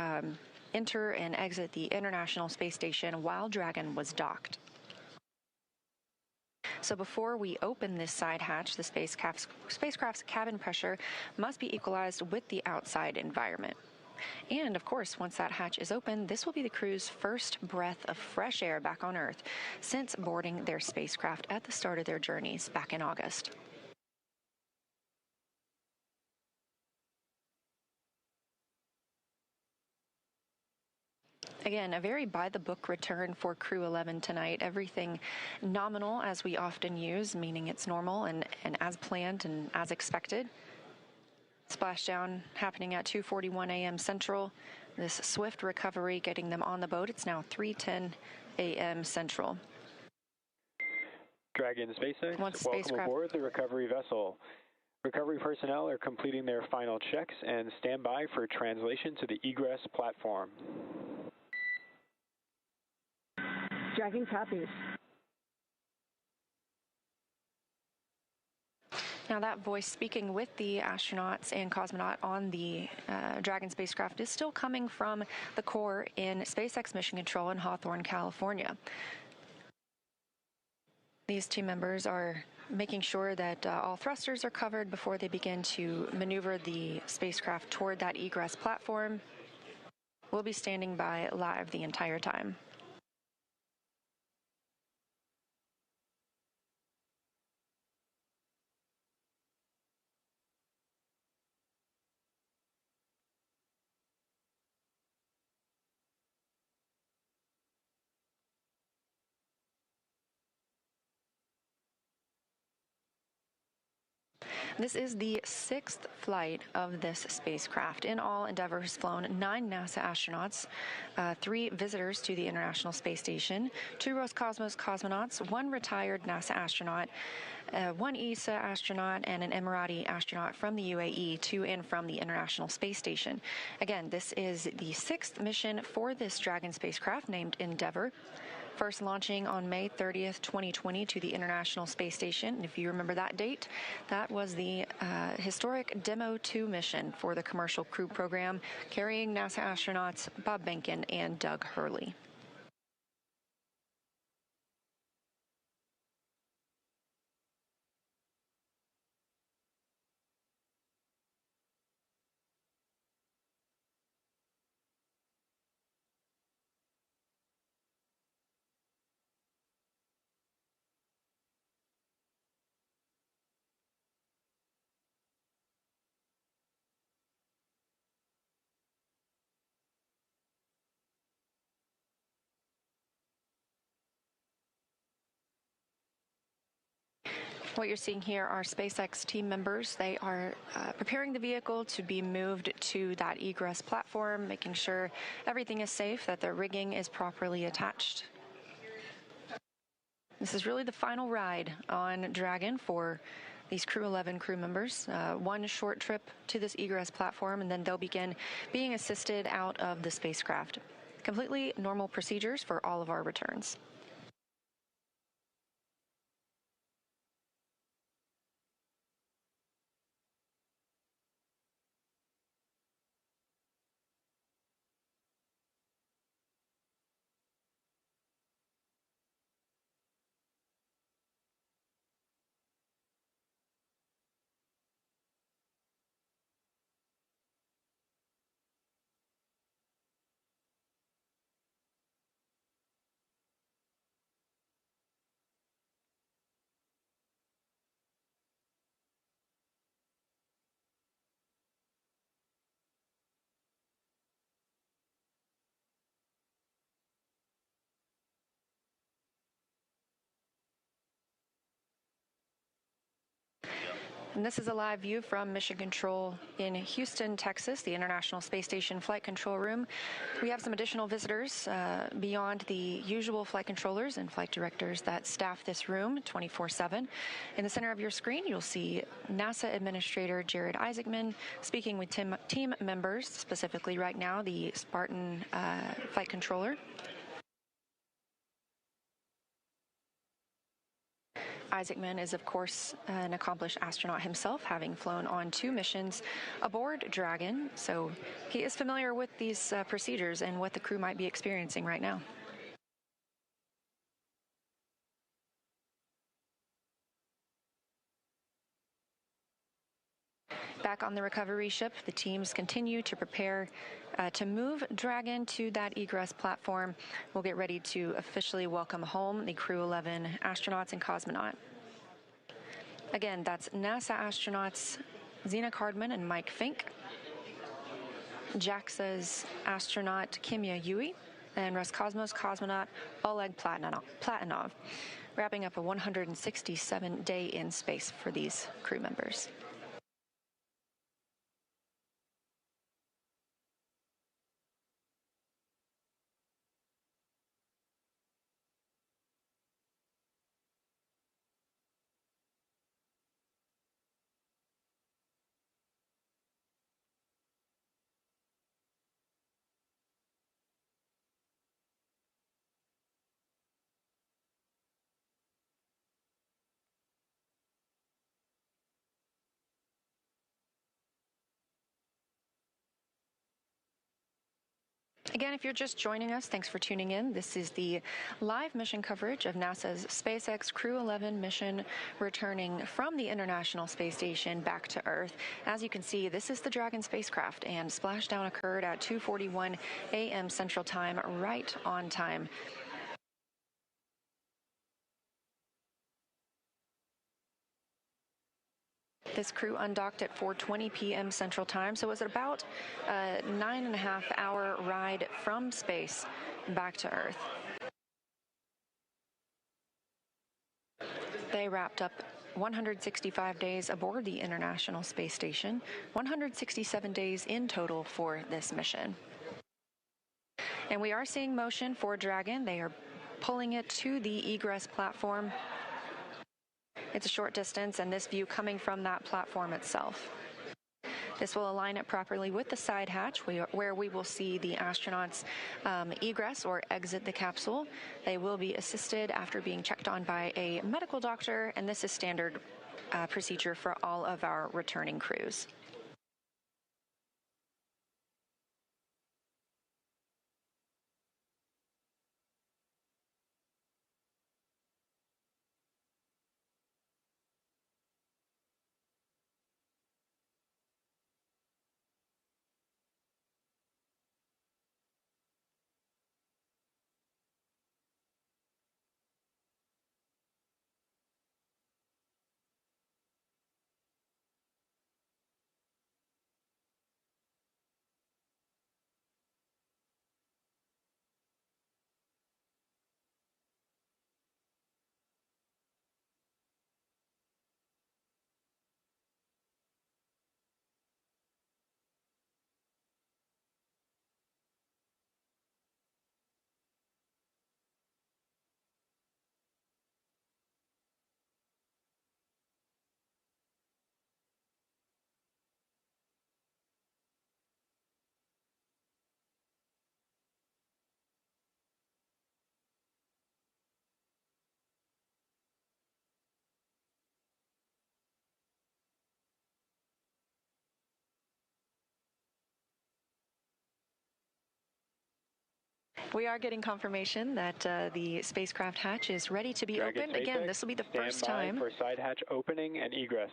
enter and exit the International Space Station while Dragon was docked. So before we open this side hatch, the spacecraft's cabin pressure must be equalized with the outside environment. And of course, once that hatch is open, this will be the crew's first breath of fresh air back on Earth since boarding their spacecraft at the start of their journeys back in August. Again, a very by-the-book return for Crew-11 tonight. Everything nominal, as we often use, meaning it's normal and as planned and as expected. Splashdown happening at 2:41 a.m. Central. This swift recovery getting them on the boat. It's now 3:10 a.m. Central. Dragon SpaceX, welcome aboard the recovery vessel. Recovery personnel are completing their final checks and stand by for translation to the egress platform. Dragon copies. Now that voice speaking with the astronauts and cosmonaut on the Dragon spacecraft is still coming from the core in SpaceX Mission Control in Hawthorne, California. These team members are making sure that all thrusters are covered before they begin to maneuver the spacecraft toward that egress platform. We'll be standing by live the entire time. This is the 6th flight of this spacecraft. In all, Endeavour has flown 9 NASA astronauts, 3 visitors to the International Space Station, 2 Roscosmos cosmonauts, 1 retired NASA astronaut, 1 ESA astronaut, and an Emirati astronaut from the UAE to and from the International Space Station. Again, this is the 6th mission for this Dragon spacecraft named Endeavour. First launching on May 30th, 2020 to the International Space Station. And if you remember that date, that was the historic Demo 2 mission for the Commercial Crew Program, carrying NASA astronauts Bob Behnken and Doug Hurley. What you're seeing here are SpaceX team members. They are preparing the vehicle to be moved to that egress platform, making sure everything is safe, that the rigging is properly attached. This is really the final ride on Dragon for these Crew-11 crew members. One short trip to this egress platform, and then they'll begin being assisted out of the spacecraft. Completely normal procedures for all of our returns. And this is a live view from Mission Control in Houston, Texas, the International Space Station Flight Control Room. We have some additional visitors beyond the usual flight controllers and flight directors that staff this room 24/7. In the center of your screen, you'll see NASA Administrator Jared Isaacman speaking with team members, specifically right now the Spartan flight controller. Isaacman is, of course, an accomplished astronaut himself, having flown on 2 missions aboard Dragon, so he is familiar with these procedures and what the crew might be experiencing right now. Back on the recovery ship, the teams continue to prepare to move Dragon to that egress platform. We'll get ready to officially welcome home the Crew-11 astronauts and cosmonaut. Again, that's NASA astronauts Zena Cardman and Mike Fincke, JAXA's astronaut Kimiya and Roscosmos cosmonaut Oleg Platonov, wrapping up a 167-day in space for these crew members. Again, if you're just joining us, thanks for tuning in. This is the live mission coverage of NASA's SpaceX Crew-11 mission returning from the International Space Station back to Earth. As you can see, this is the Dragon spacecraft, and splashdown occurred at 2:41 a.m. Central Time, right on time. This crew undocked at 4:20 p.m. Central Time, so it was about a 9.5-hour ride from space back to Earth. They wrapped up 165 days aboard the International Space Station, 167 days in total for this mission. And we are seeing motion for Dragon. They are pulling it to the egress platform. It's a short distance, and this view coming from that platform itself. This will align it properly with the side hatch, where we will see the astronauts egress or exit the capsule. They will be assisted after being checked on by a medical doctor, and this is standard procedure for all of our returning crews. We are getting confirmation that the spacecraft hatch is ready to be Dragon opened. Again, SpaceX, this will be the stand first by time. for side hatch opening and egress.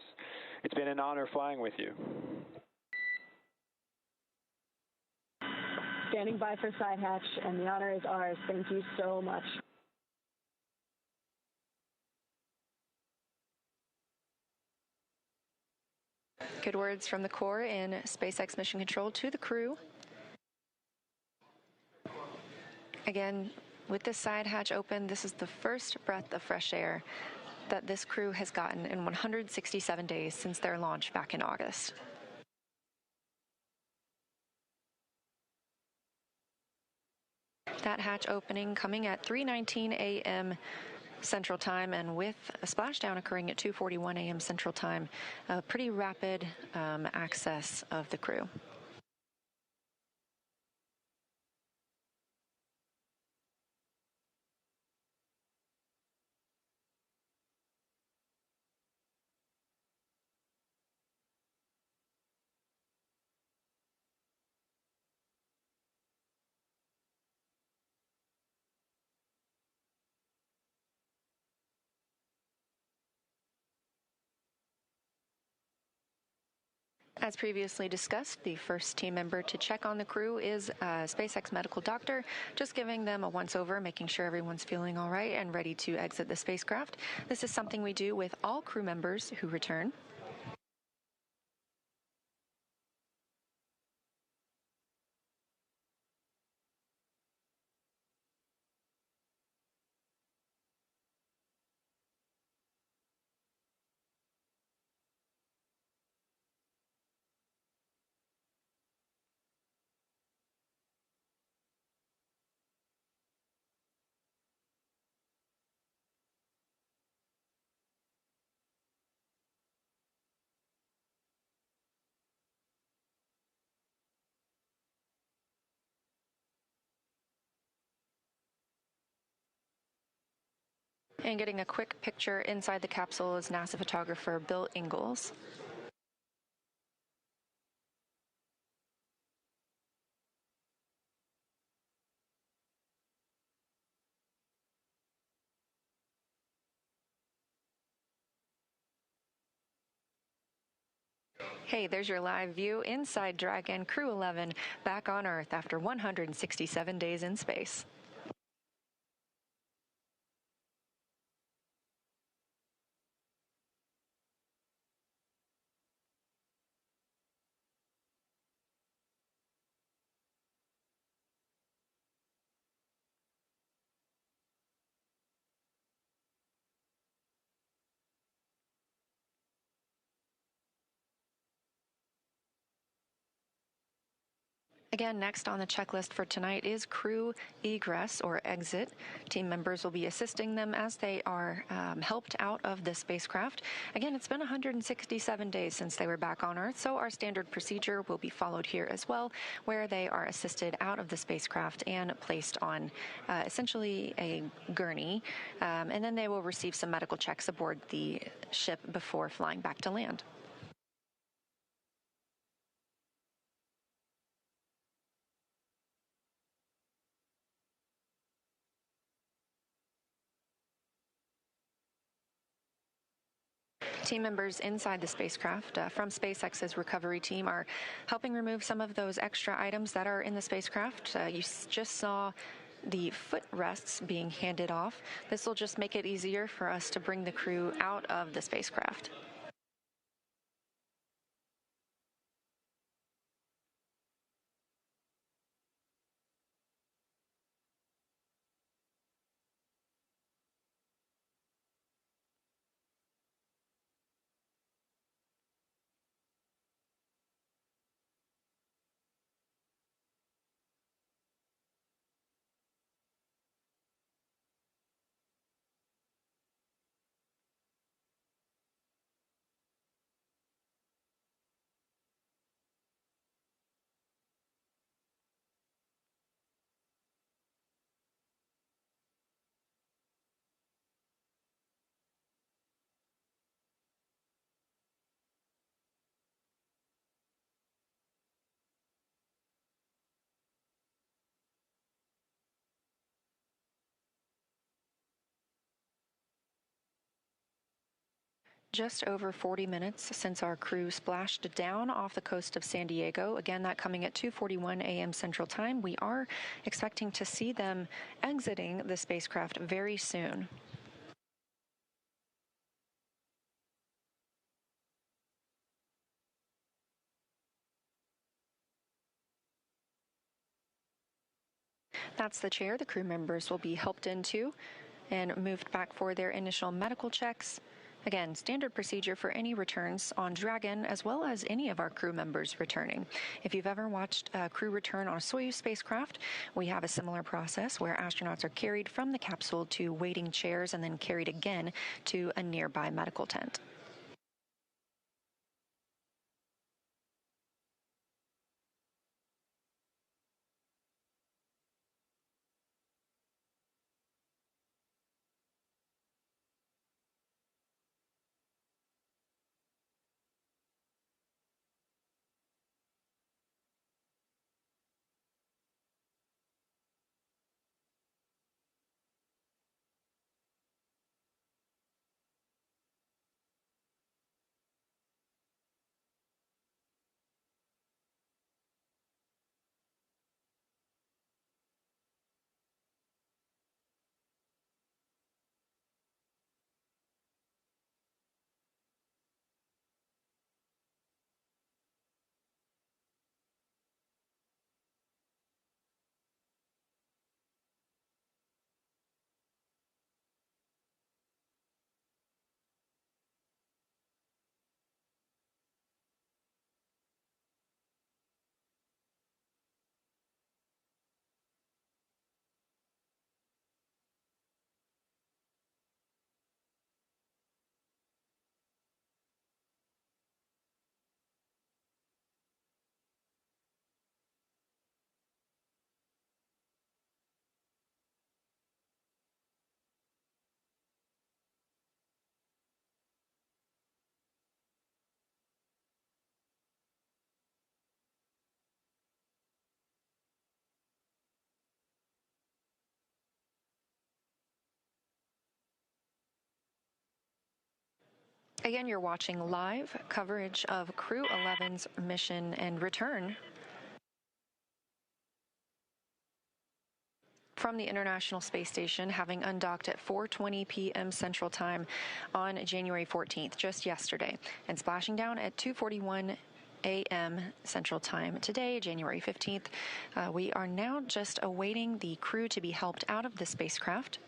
It's been an honor flying with you. Standing by for side hatch, and the honor is ours. Thank you so much. Good words from the Corps in SpaceX Mission Control to the crew. Again, with this side hatch open, this is the first breath of fresh air that this crew has gotten in 167 days since their launch back in August. That hatch opening coming at 3:19 a.m. Central Time, and with a splashdown occurring at 2:41 a.m. Central Time, a pretty rapid access of the crew. As previously discussed, the first team member to check on the crew is a SpaceX medical doctor, just giving them a once-over, making sure everyone's feeling all right and ready to exit the spacecraft. This is something we do with all crew members who return. And getting a quick picture inside the capsule is NASA photographer Bill Ingalls. Hey, there's your live view inside Dragon Crew-11 back on Earth after 167 days in space. Again, next on the checklist for tonight is crew egress or exit. Team members will be assisting them as they are helped out of the spacecraft. Again, it's been 167 days since they were back on Earth, so our standard procedure will be followed here as well, where they are assisted out of the spacecraft and placed on essentially a gurney, and then they will receive some medical checks aboard the ship before flying back to land. Team members inside the spacecraft from SpaceX's recovery team are helping remove some of those extra items that are in the spacecraft. You just saw the footrests being handed off. This will just make it easier for us to bring the crew out of the spacecraft. just over 40 minutes since our crew splashed down off the coast of San Diego. Again, that coming at 2:41 a.m. Central Time. We are expecting to see them exiting the spacecraft very soon. That's the chair the crew members will be helped into and moved back for their initial medical checks. Again, standard procedure for any returns on Dragon, as well as any of our crew members returning. If you've ever watched a crew return on a Soyuz spacecraft, we have a similar process where astronauts are carried from the capsule to waiting chairs and then carried again to a nearby medical tent. Again, you're watching live coverage of Crew-11's mission and return from the International Space Station, having undocked at 4:20 p.m. Central Time on January 14th, just yesterday, and splashing down at 2:41 a.m. Central Time today, January 15th. We are now just awaiting the crew to be helped out of the spacecraft.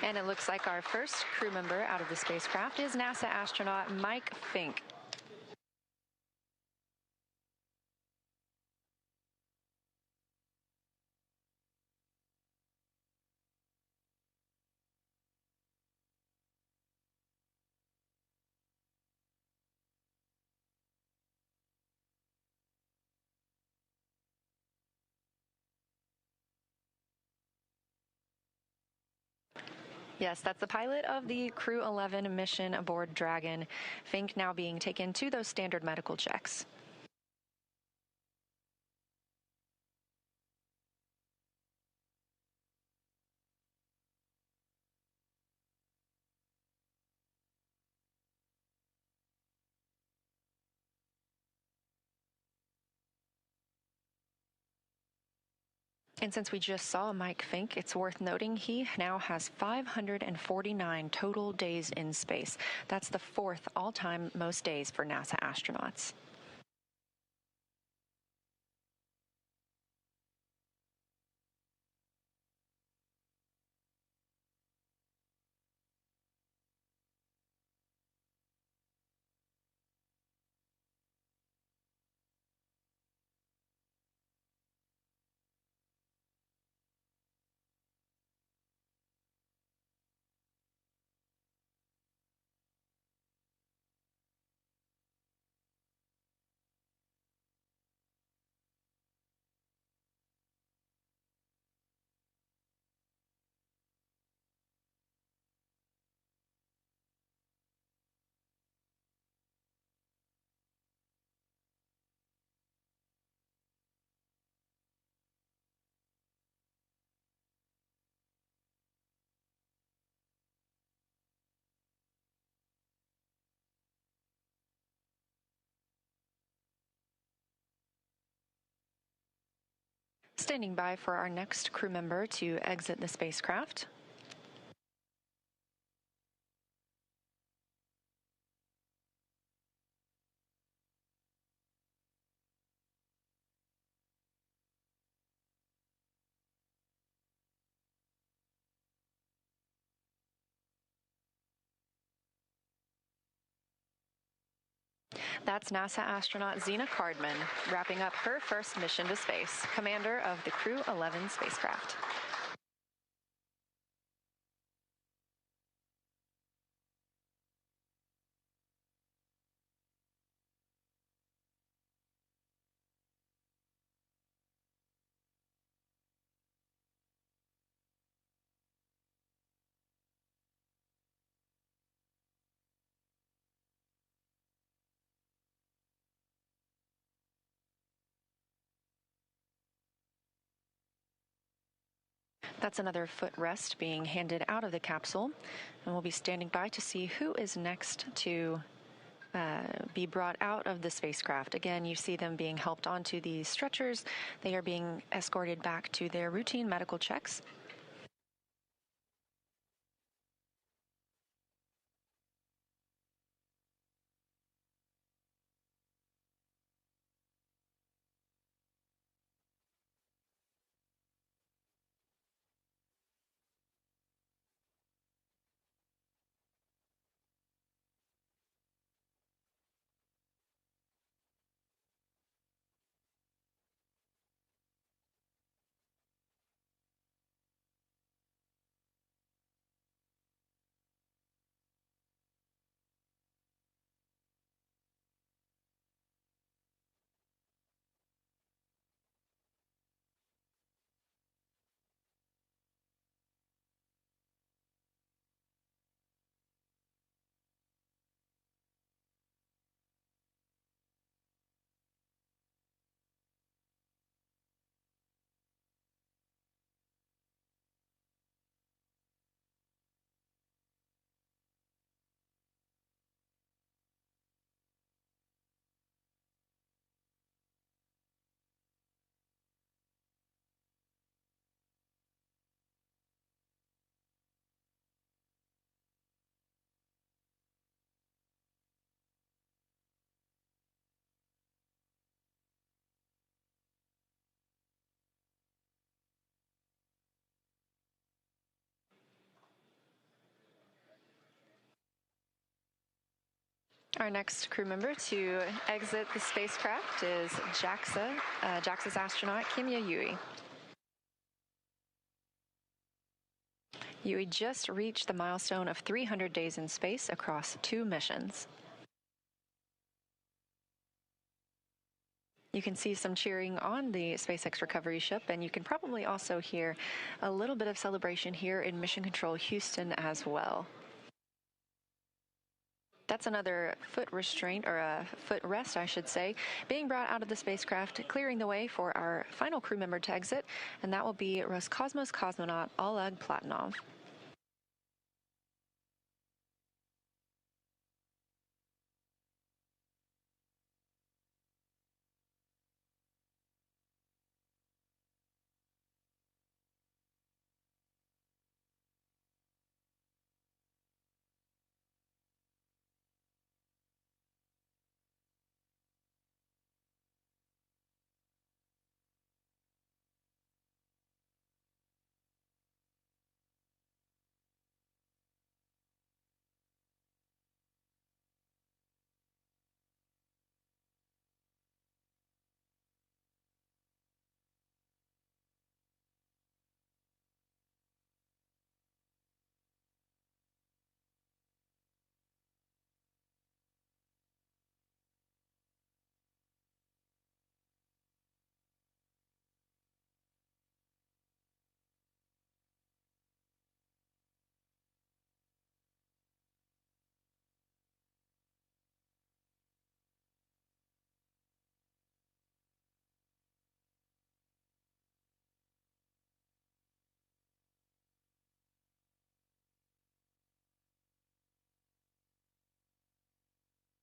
And it looks like our first crew member out of the spacecraft is NASA astronaut Mike Fincke. Yes, that's the pilot of the Crew-11 mission aboard Dragon. Fincke now being taken to those standard medical checks. And since we just saw Mike Fincke, it's worth noting he now has 549 total days in space. That's the fourth all-time most days for NASA astronauts. Standing by for our next crew member to exit the spacecraft. That's NASA astronaut Zena Cardman, wrapping up her first mission to space, commander of the Crew-11 spacecraft. That's another footrest being handed out of the capsule, and we'll be standing by to see who is next to be brought out of the spacecraft. Again, you see them being helped onto these stretchers. They are being escorted back to their routine medical checks. Our next crew member to exit the spacecraft is JAXA's astronaut Kimiya. Yui just reached the milestone of 300 days in space across 2 missions. You can see some cheering on the SpaceX recovery ship, and you can probably also hear a little bit of celebration here in Mission Control Houston as well. That's another foot restraint, or a foot rest, I should say, being brought out of the spacecraft, clearing the way for our final crew member to exit, and that will be Roscosmos cosmonaut Oleg Platonov.